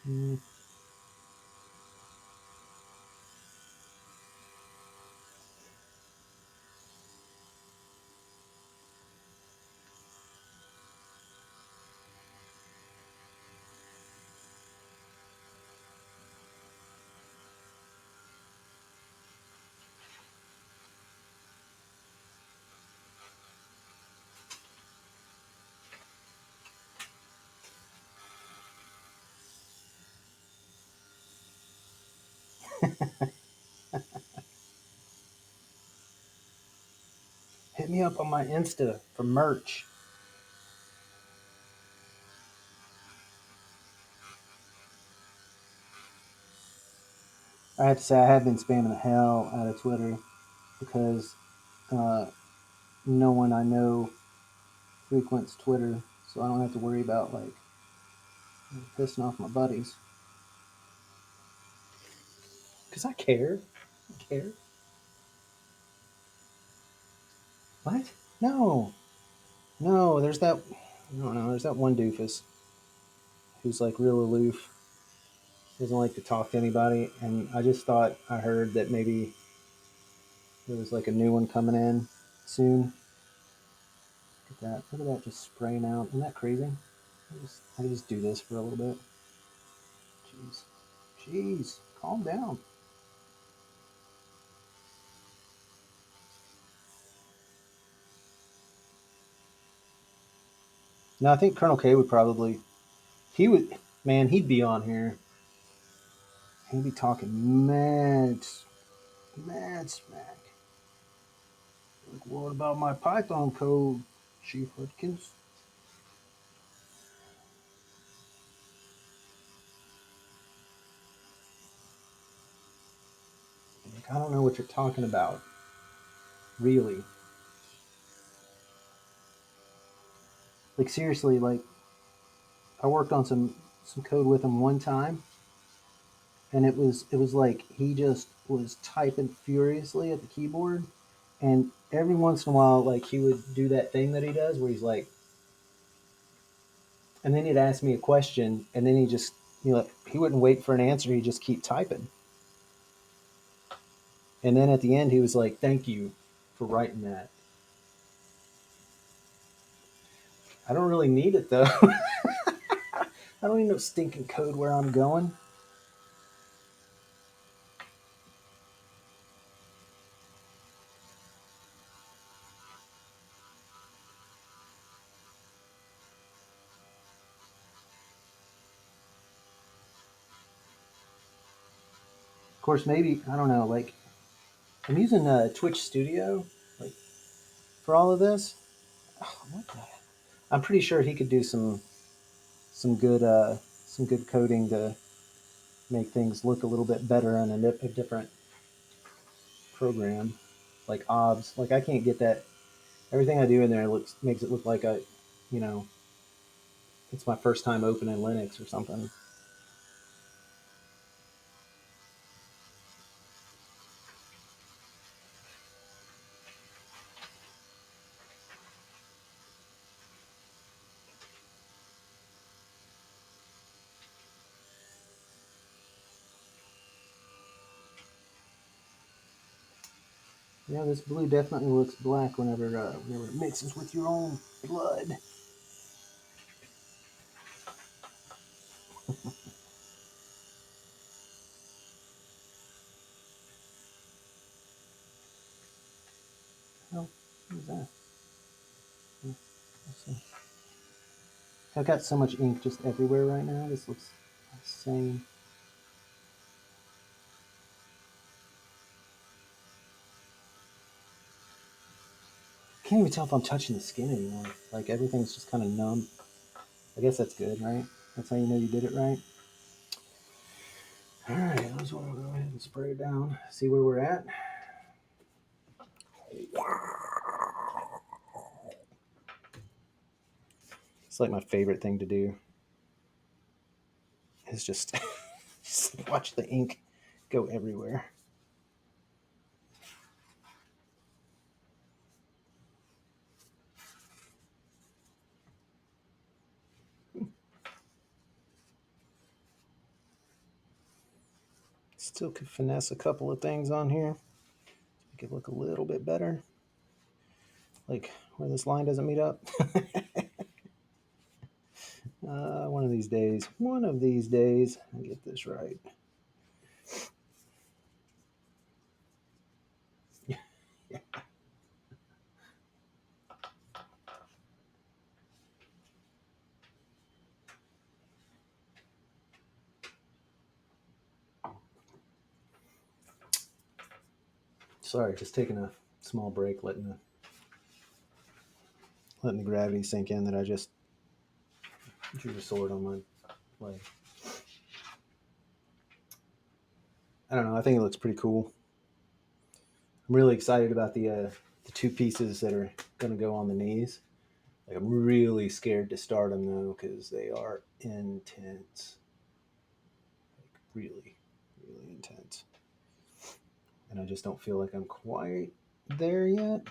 Mm. Hit me up on my Insta for merch. I have to say, I have been spamming the hell out of Twitter because uh, no one I know frequents Twitter, so I don't have to worry about like pissing off my buddies. Because I care. I care. What? No. No, there's that. I don't know. There's that one doofus who's like real aloof, doesn't like to talk to anybody, and I just thought I heard that maybe there was like a new one coming in soon. Look at that. Look at that just spraying out. Isn't that crazy? I just do this for a little bit. Jeez. Jeez. Calm down. No, I think Colonel K would probably. He would. Man, he'd be on here. He'd be talking mad smack. Like, what about my Python code, Chief Hudkins? Like, I don't know what you're talking about. Really. Like, seriously, like, I worked on some code with him one time, and it was like he just was typing furiously at the keyboard, and every once in a while, like, he would do that thing that he does where he's like, and then he'd ask me a question, and then he wouldn't wait for an answer, he'd just keep typing. And then at the end, he was like, "Thank you for writing that." I don't really need it though. I don't need no stinking code where I'm going. Of course, maybe I don't know. Like, I'm using Twitch Studio like for all of this. Oh, what the? I'm pretty sure he could do some good some good coding to make things look a little bit better in a different program, like OBS. Like, I can't get that. Everything I do in there looks makes it look like you know, it's my first time opening Linux or something. Yeah, this blue definitely looks black whenever it mixes with your own blood. Oh, what is that? Let's see. I've got so much ink just everywhere right now. This looks Same. Can't even tell if I'm touching the skin anymore. Like everything's just kind of numb. I guess that's good, right? That's how you know you did it right. All right, I just want to go ahead and spray it down. See where we're at. It's like my favorite thing to do. Is just, just watch the ink go everywhere. Still could finesse a couple of things on here. Make it look a little bit better. Like where this line doesn't meet up. One of these days, I get this right. Yeah. Sorry, just taking a small break, letting the gravity sink in that I just drew the sword on my leg. I don't know. I think it looks pretty cool. I'm really excited about the two pieces that are going to go on the knees. Like I'm really scared to start them though because they are intense. Like really, really intense. And I just don't feel like I'm quite there yet.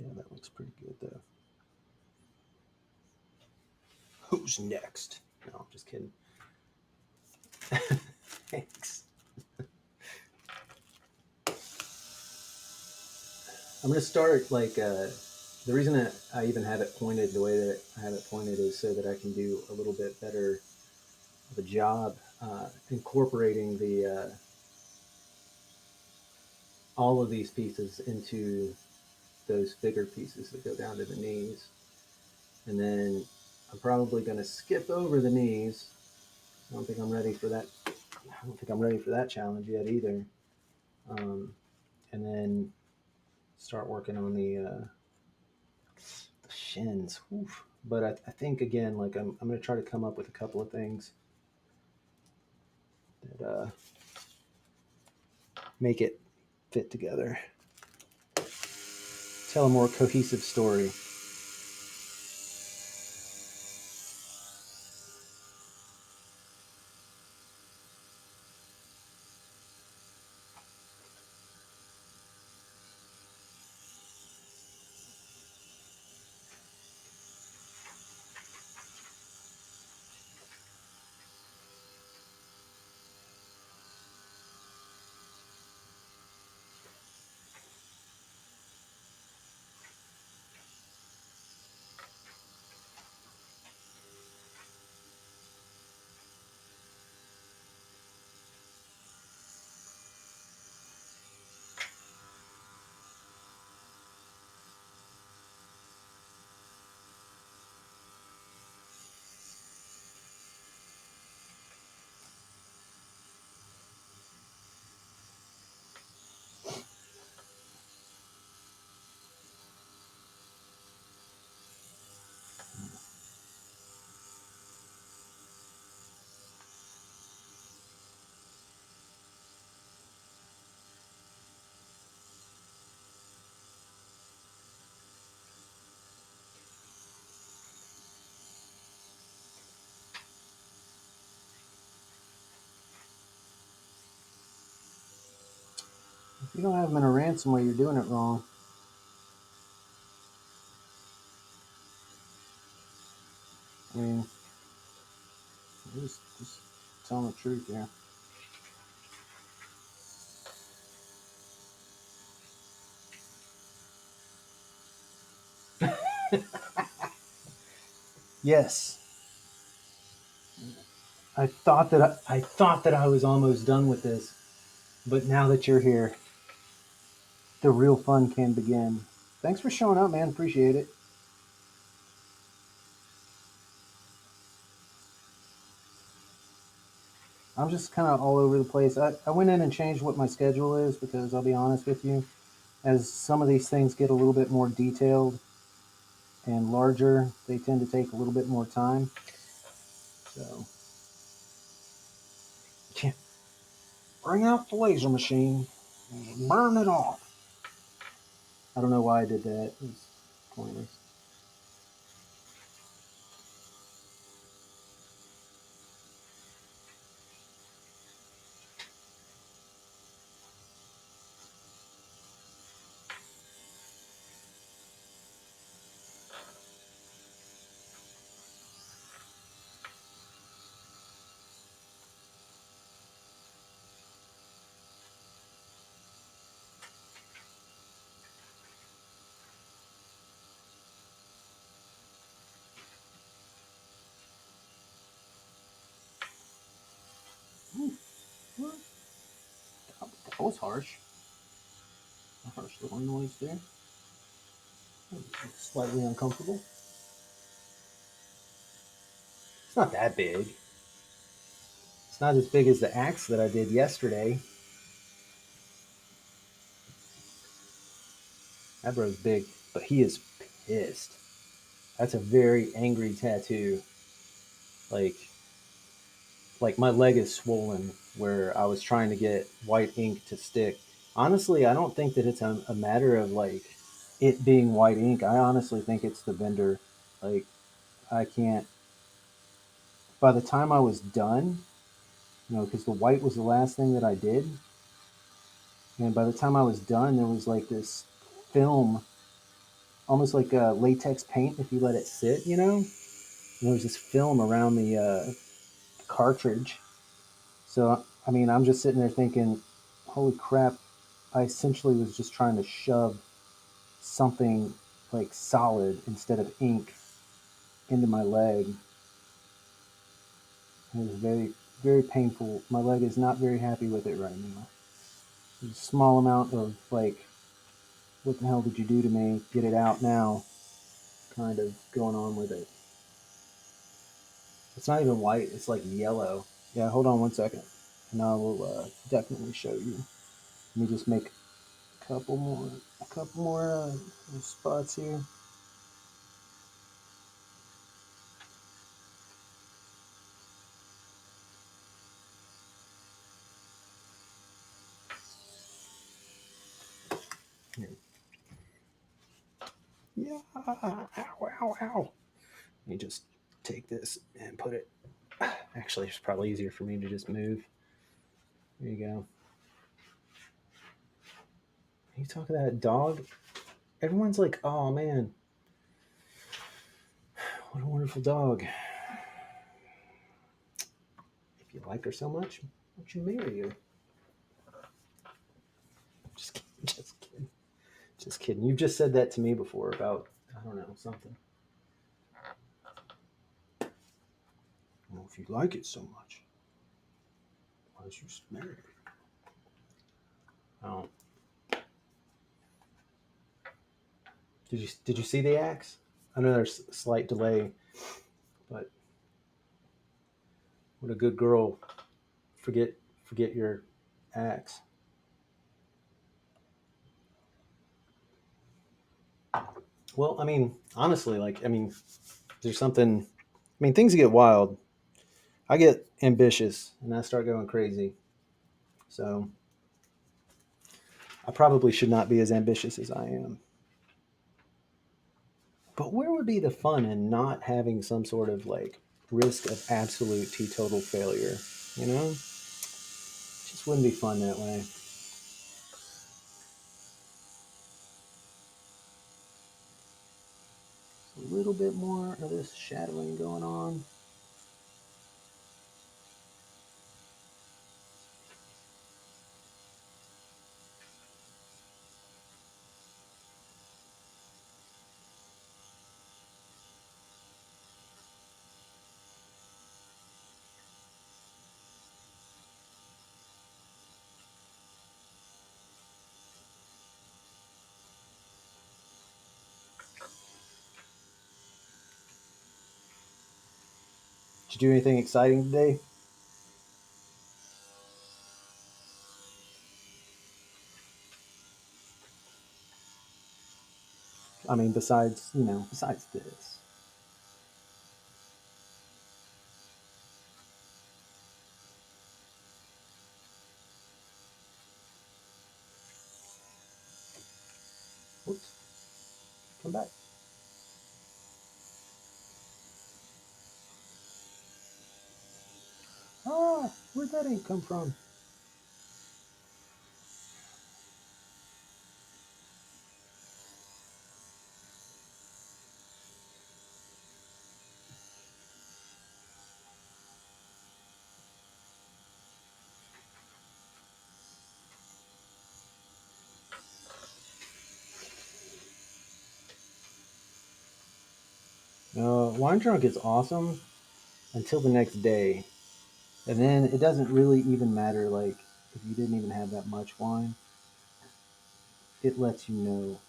Yeah, that looks pretty good though. Who's next? No, I'm just kidding. Thanks. I'm gonna start like the reason that I even have it pointed the way that I have it pointed is so that I can do a little bit better of a job incorporating the all of these pieces into those bigger pieces that go down to the knees, and then I'm probably going to skip over the knees. I don't think I'm ready for that. I don't think I'm ready for that challenge yet either. And then start working on the shins. Oof. But I think again, like I'm going to try to come up with a couple of things that make it fit together, tell a more cohesive story. If you don't have them in a ransomware, you're doing it wrong. I mean, just telling the truth here. Yes, I thought that I was almost done with this, but now that you're here, the real fun can begin. Thanks for showing up, man. Appreciate it. I'm just kind of all over the place. I went in and changed what my schedule is because I'll be honest with you, as some of these things get a little bit more detailed and larger, they tend to take a little bit more time. So, yeah, bring out the laser machine and burn it off. I don't know why I did that. It's pointless. Ooh, what? That was harsh. A harsh little noise there. Slightly uncomfortable. It's not that big. It's not as big as the axe that I did yesterday. That bro's big, but he is pissed. That's a very angry tattoo. Like, like my leg is swollen where I was trying to get white ink to stick. Honestly, I don't think that it's a matter of like it being white ink. I honestly think it's the vendor. Like, I can't. By the time I was done, because the white was the last thing that I did, and by the time I was done, there was like this film, almost like a latex paint if you let it sit. And there was this film around the cartridge. So, I mean, I'm just sitting there thinking, holy crap, I essentially was just trying to shove something like solid instead of ink into my leg. It was very, very painful. My leg is not very happy with it right now. There's a small amount of like, what the hell did you do to me? Get it out now, kind of going on with it. It's not even white, it's like yellow. Yeah, hold on one second, and I will definitely show you. Let me just make a couple more spots here. Here. Yeah, ow, ow, ow. Let me just take this and put it. Actually, it's probably easier for me to just move. There you go. You talk to that dog? Everyone's like, oh man, what a wonderful dog. If you like her so much, why don't you marry her? Just kidding, just kidding. Just kidding. You've just said that to me before about, I don't know, something. Well, if you like it so much, why don't you just marry her? Oh. Did you see the axe? I know there's a slight delay, but what a good girl. Forget forget your axe. Well, I mean, honestly, like I mean, there's something. I mean, things get wild. I get ambitious and I start going crazy. So I probably should not be as ambitious as I am. But where would be the fun in not having some sort of like risk of absolute teetotal failure? You know, it just wouldn't be fun that way. A little bit more of this shadowing going on. Did you do anything exciting today? I mean, besides, you know, besides this. Whoops, come back. Ah, where'd that ink come from? Wine drunk is awesome until the next day. And then it doesn't really even matter, like, if you didn't even have that much wine, it lets you know.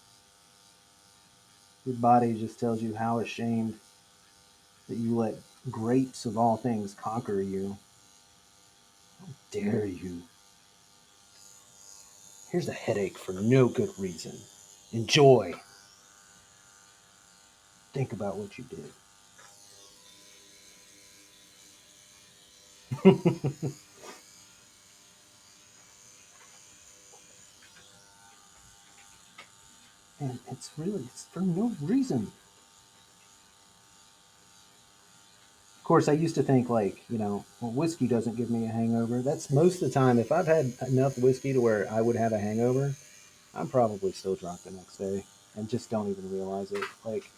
Your body just tells you how ashamed that you let grapes of all things conquer you. Dare you? Here's a headache for no good reason. Enjoy. Think about what you did. And it's for no reason. Of course, I used to think, like, you know, well, whiskey doesn't give me a hangover. That's most of the time. If I've had enough whiskey to where I would have a hangover, I'm probably still drunk the next day and just don't even realize it. Like,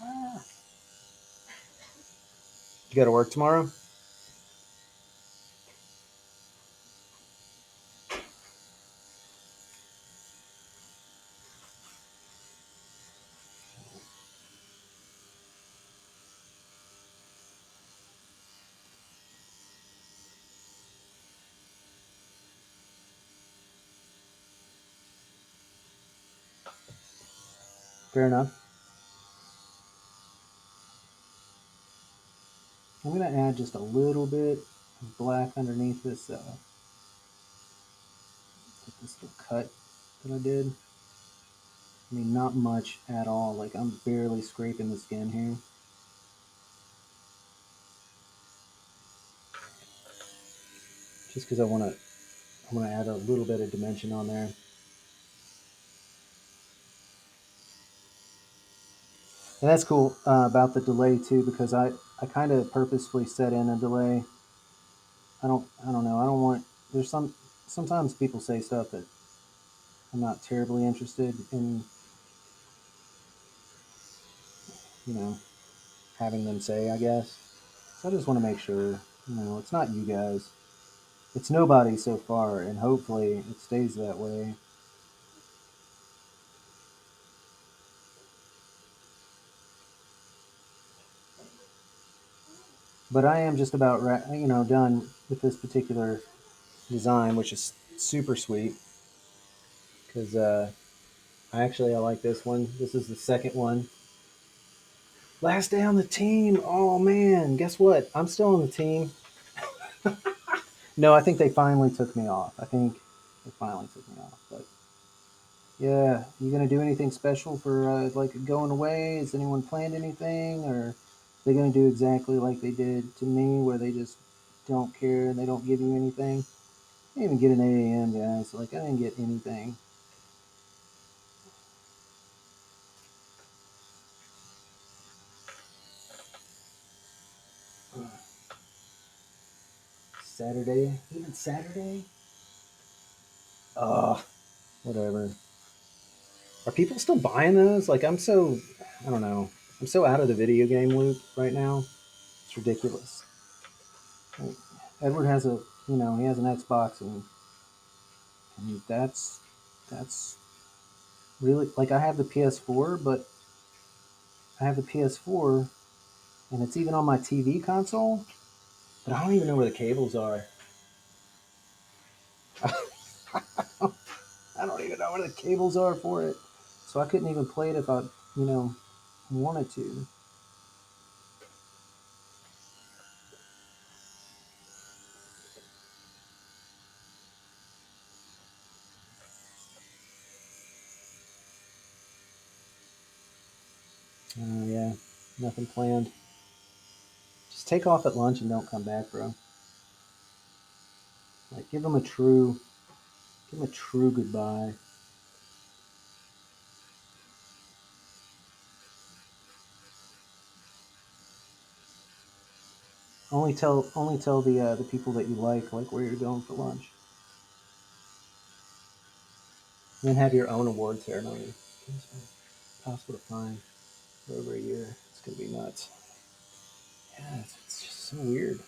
ah, you got to work tomorrow? Fair enough. I'm going to add just a little bit of black underneath this little cut that I did. I mean, not much at all. Like, I'm barely scraping the skin here. Just because I want to add a little bit of dimension on there. And that's cool about the delay too, because I kind of purposefully set in a delay. I don't know. I don't want, there's sometimes people say stuff that I'm not terribly interested in, you know, having them say, I guess. So I just want to make sure, you know, it's not you guys. It's nobody so far, and hopefully it stays that way. But I am just about, you know, done with this particular design, which is super sweet because I like this one. This is the second one. Last day on the team. Oh man, guess what? I'm still on the team. No, I think they finally took me off. I think they finally took me off. But yeah, you gonna do anything special for like going away? Has anyone planned anything, or are they gonna do exactly like they did to me, where they just don't care and they don't give you anything? I didn't even get an 8 a.m. guys. Like I didn't get anything. Saturday, even Saturday. Ugh, whatever. Are people still buying those? Like I don't know. I'm so out of the video game loop right now. It's ridiculous. Like, Edward has a, you know, he has an Xbox, and that's really like I have the PS4, but I have the PS4, and it's even on my TV console, but I don't even know where the cables are. I don't even know where the cables are for it. So I couldn't even play it if I, you know, wanted to. Yeah, nothing planned. Just take off at lunch and don't come back, bro. Like, give them a true goodbye. Only tell the people that you like where you're going for lunch. And then have your own award ceremony. It's possible to find for over a year. It's gonna be nuts. Yeah, it's just so weird.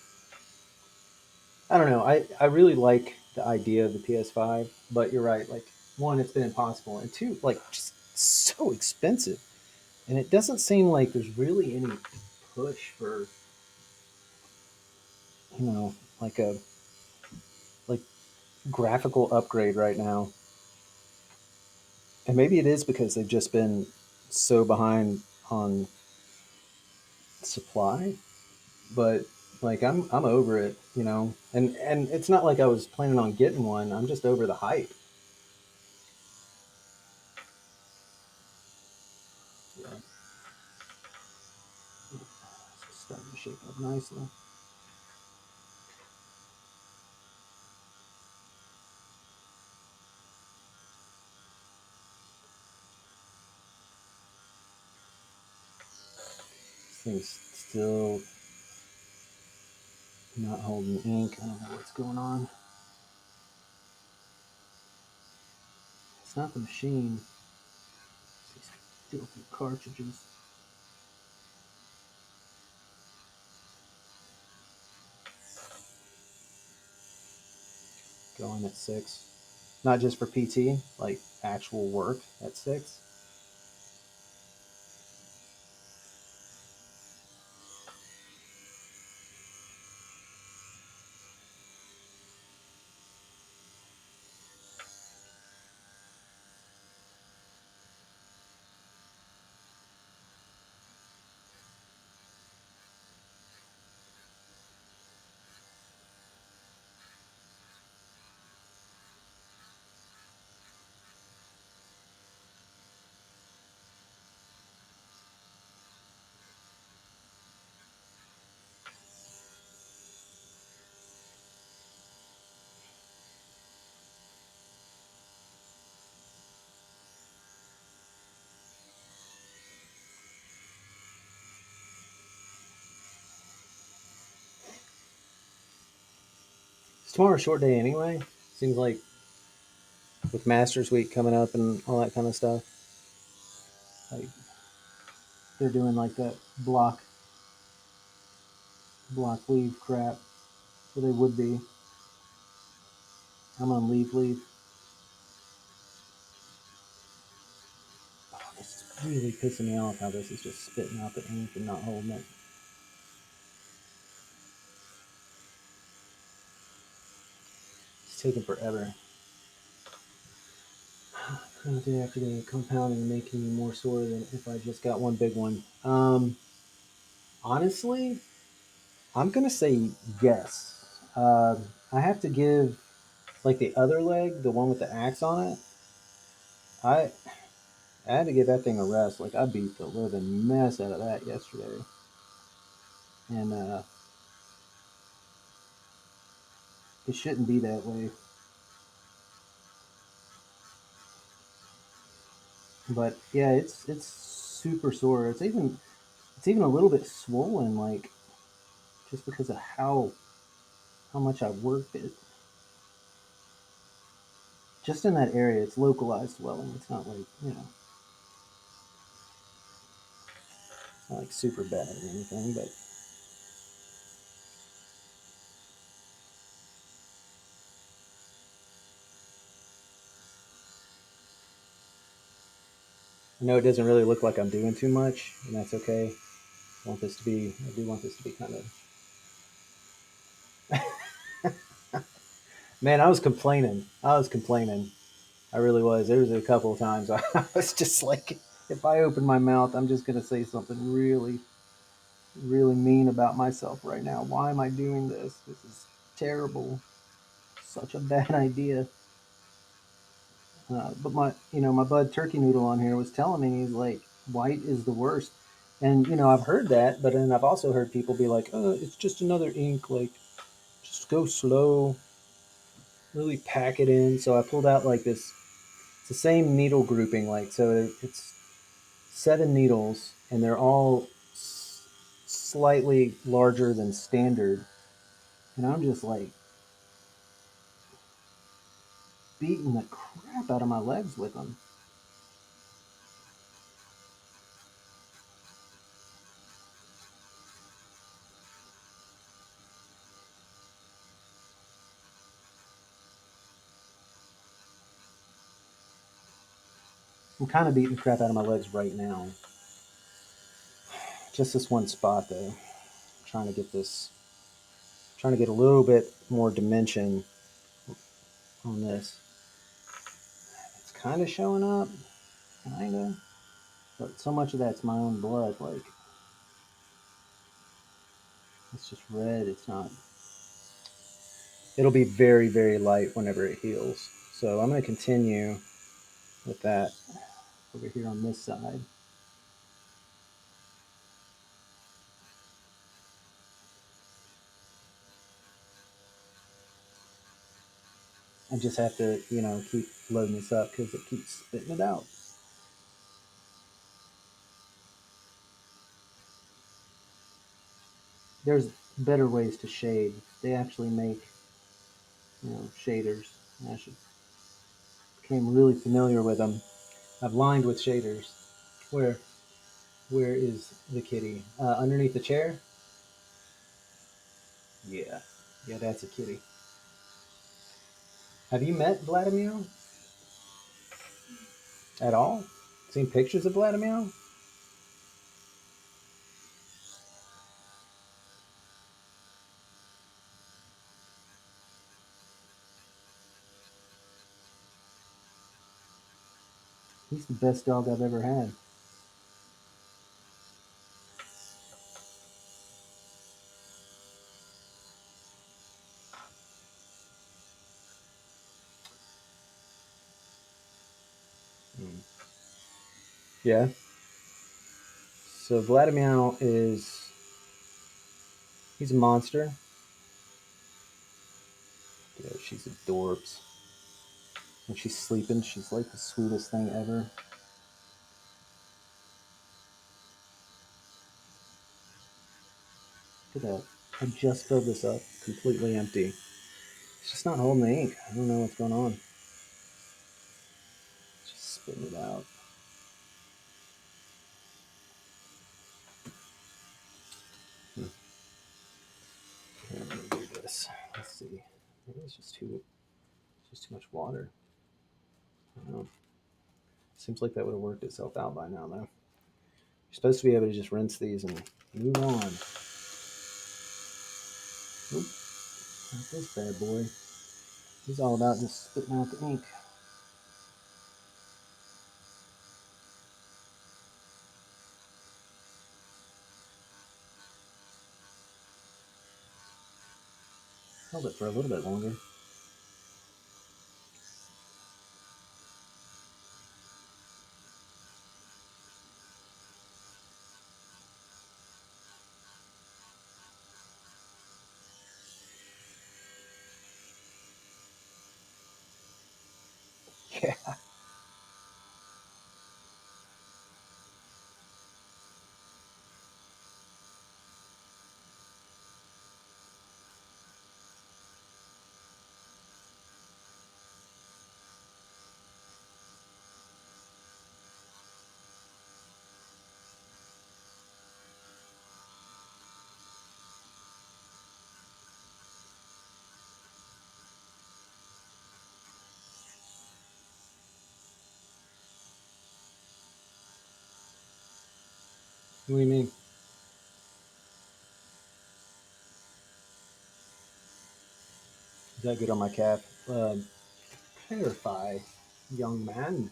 I don't know. I really like the idea of the PS5, but you're right. Like, one, it's been impossible, and two, like, just so expensive. And it doesn't seem like there's really any push for, you know, like a like graphical upgrade right now. And maybe it is because they've just been so behind on supply, but like I'm over it, you know. And it's not like I was planning on getting one. I'm just over the hype. Yeah, it's starting to shape up nicely. This thing's still not holding ink. I don't know what's going on. It's not the machine. It's these filthy cartridges. Going at 6. Not just for PT, like actual work at 6. It's tomorrow a short day anyway. Seems like with Masters Week coming up and all that kind of stuff. Like they're doing like that block leave crap. So they would be. I'm on leave. Oh, this is really pissing me off how this is just spitting out the ink and not holding it. It's taking forever. Day after day, compounding and making me more sore than if I just got one big one. Honestly, I'm gonna say yes. I have to give like the other leg, the one with the axe on it. I I had to give that thing a rest. Like I beat the living mess out of that yesterday, and it shouldn't be that way. But yeah, it's super sore. It's even a little bit swollen, like just because of how much I worked it. Just in that area, it's localized swelling. It's not like not like super bad or anything, but I know it doesn't really look like I'm doing too much, and that's okay. I do want this to be kind of. Man, I was complaining. I really was. There was a couple of times I was just like, if I open my mouth, I'm just gonna say something really, really mean about myself right now. Why am I doing this? This is terrible. Such a bad idea. But my bud Turkey Noodle on here was telling me, he's like, white is the worst. And I've heard that, but then I've also heard people be like, oh, it's just another ink. Like, just go slow, really pack it in. So I pulled out like this. It's the same needle grouping, like, so it's 7 needles, and they're all slightly larger than standard. And I'm just like beating the crap out of my legs with them. I'm kind of beating the crap out of my legs right now. Just this one spot though. Trying to get this, trying to get a little bit more dimension on this. It's kind of showing up, kind of, but so much of that's my own blood. Like, it's just red. It's not. It'll be very, very light whenever it heals. So I'm going to continue with that over here on this side. I just have to, keep loading this up because it keeps spitting it out. There's better ways to shade. They actually make, shaders. I should became really familiar with them. I've lined with shaders. Where, where is the kitty? Underneath the chair? Yeah, yeah, that's a kitty. Have you met Vladimir at all? Seen pictures of Vladimir? He's the best dog I've ever had. Mm. Yeah. So Vladimir he's a monster. Yeah, she's adorbs. When she's sleeping, she's like the sweetest thing ever. Look at that. I just filled this up completely empty. It's just not holding the ink. I don't know what's going on. It's just spitting it out. Hmm. Here, I'm gonna do this. Let's see. Maybe it's just too much water. I don't know. Seems like that would have worked itself out by now, though. You're supposed to be able to just rinse these and move on. Oop, not this bad boy. He's all about just spitting out the ink. Held it for a little bit longer. Yeah. What do you mean? Is that good on my cap? Clarify. young man.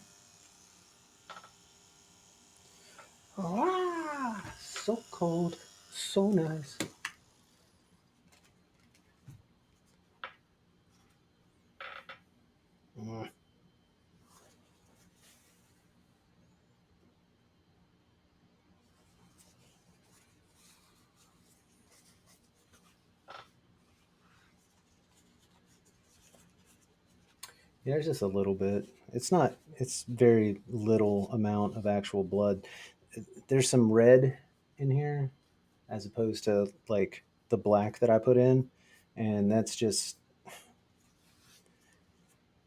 Ah, so cold, so nice. Mm. Yeah, there's just a little bit. It's not. It's very little amount of actual blood. There's some red in here, as opposed to like the black that I put in, and that's just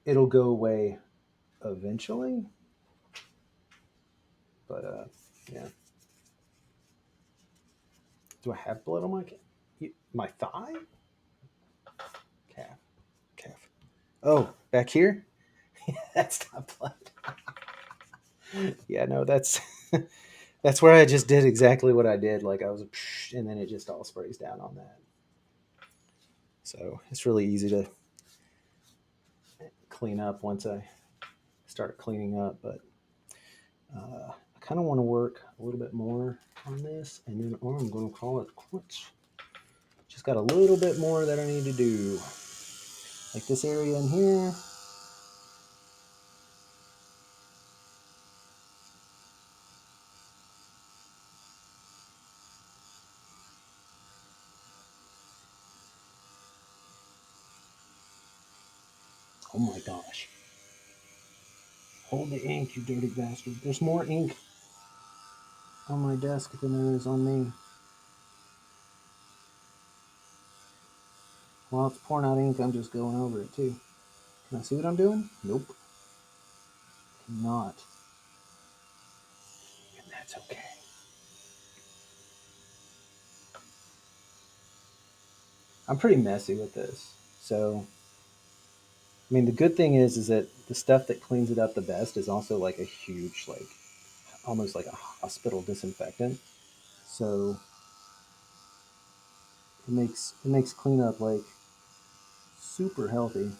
it'll go away eventually. But yeah. Do I have blood on my thigh? Calf, calf. Oh, back here? That's not blood. Yeah, no, that's that's where I just did exactly what I did. Like I was, and then it just all sprays down on that. So it's really easy to clean up once I start cleaning up. But I kind of want to work a little bit more on this, and then I'm going to call it quits. Just got a little bit more that I need to do, like this area in here. Oh my gosh! Hold the ink, you dirty bastard! There's more ink on my desk than there is on me. While it's pouring out ink, I'm just going over it too. Can I see what I'm doing? Nope. Not. And that's okay. I'm pretty messy with this. So, I mean, the good thing is that the stuff that cleans it up the best is also like a huge, like, almost like a hospital disinfectant. So it makes cleanup like super healthy.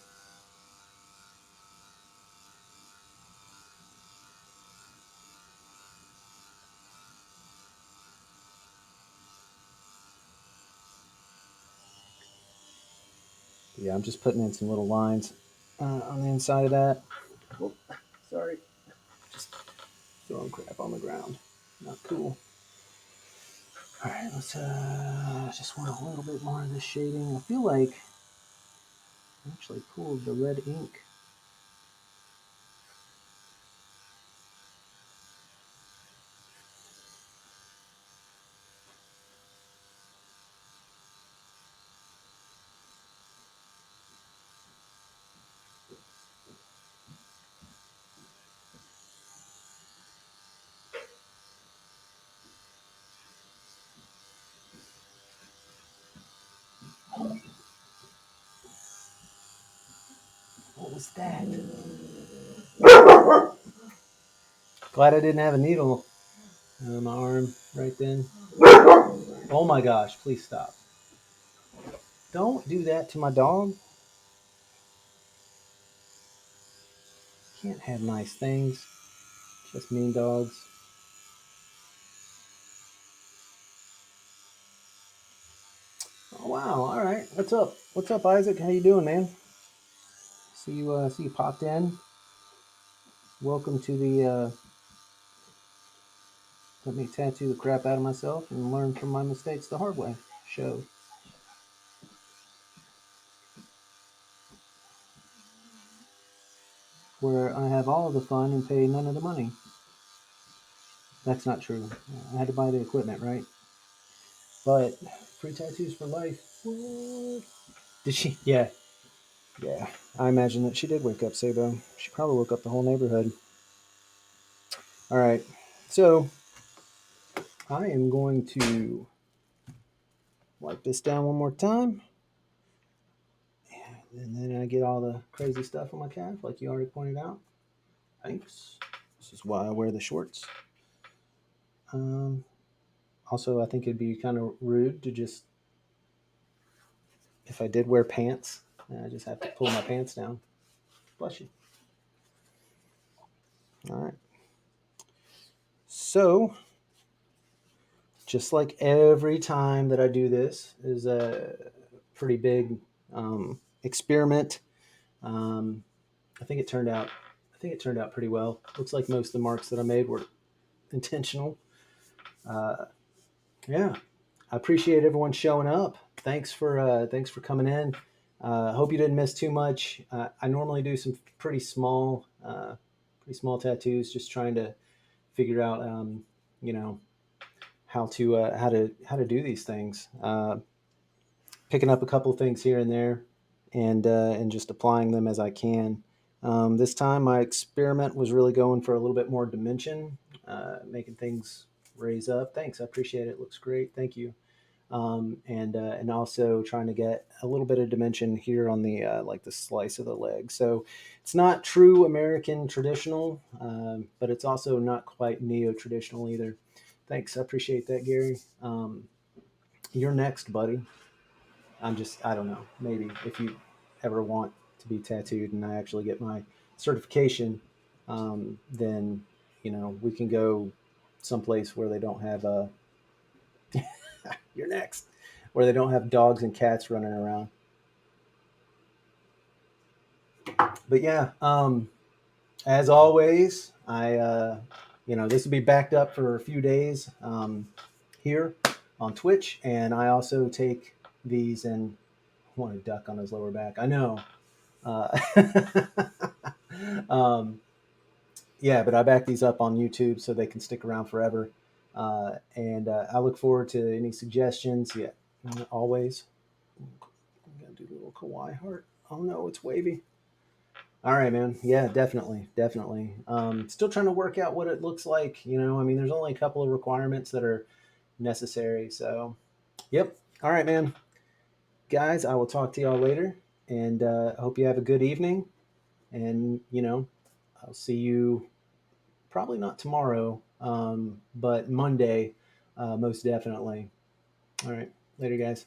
Yeah, I'm just putting in some little lines on the inside of that. Oh, sorry, just throwing crap on the ground. Not cool. All right, let's just want a little bit more of this shading. I feel like I actually pulled the red ink. What was that? Glad I didn't have a needle on my arm right then. Oh my gosh, please stop. Don't do that to my dog. Can't have nice things. Just mean dogs. Oh wow, all right. What's up? What's up, Isaac? How you doing, man? See you popped in. Welcome to the let me tattoo the crap out of myself and learn from my mistakes the hard way show. Where I have all of the fun and pay none of the money. That's not true. I had to buy the equipment, right? But free tattoos for life. What? Did she? Yeah, yeah. I imagine that she did wake up Sabo. She probably woke up the whole neighborhood. All right, so I am going to wipe this down one more time. And then I get all the crazy stuff on my calf, like you already pointed out. Thanks. This is why I wear the shorts. Um, Also, I think it'd be kind of rude to just, if I did wear pants, I just have to pull my pants down. Bless you. All right. So, just like every time that I do this is a pretty big experiment. Um, I think it turned out. I think it turned out pretty well. Looks like most of the marks that I made were intentional. Uh, yeah, I appreciate everyone showing up. Thanks for coming in. Hope you didn't miss too much. I normally do some pretty small tattoos, just trying to figure out, you know, how to do these things. Picking up a couple of things here and there, and just applying them as I can. This time, my experiment was really going for a little bit more dimension, making things raise up. Thanks, I appreciate it. Looks great. Thank you. And also trying to get a little bit of dimension here on the like the slice of the leg. So it's not true American traditional, but it's also not quite neo traditional either. Thanks, I appreciate that, Gary. You're next, buddy. I don't know, maybe if you ever want to be tattooed and I actually get my certification, then we can go someplace where they don't have you're next, where they don't have dogs and cats running around. But yeah, as always, this will be backed up for a few days here on Twitch, and I also take these and I want to duck on his lower back. I know. Uh, um, yeah, but I back these up on YouTube so they can stick around forever. And I look forward to any suggestions. Yeah, always. I'm gonna do a little kawaii heart. Oh no, it's wavy. All right, man. Yeah, definitely, definitely. Still trying to work out what it looks like. I mean, there's only a couple of requirements that are necessary. So, yep. All right, man. Guys, I will talk to y'all later, and I hope you have a good evening. And I'll see you probably not tomorrow, but Monday, most definitely. All right, later, guys.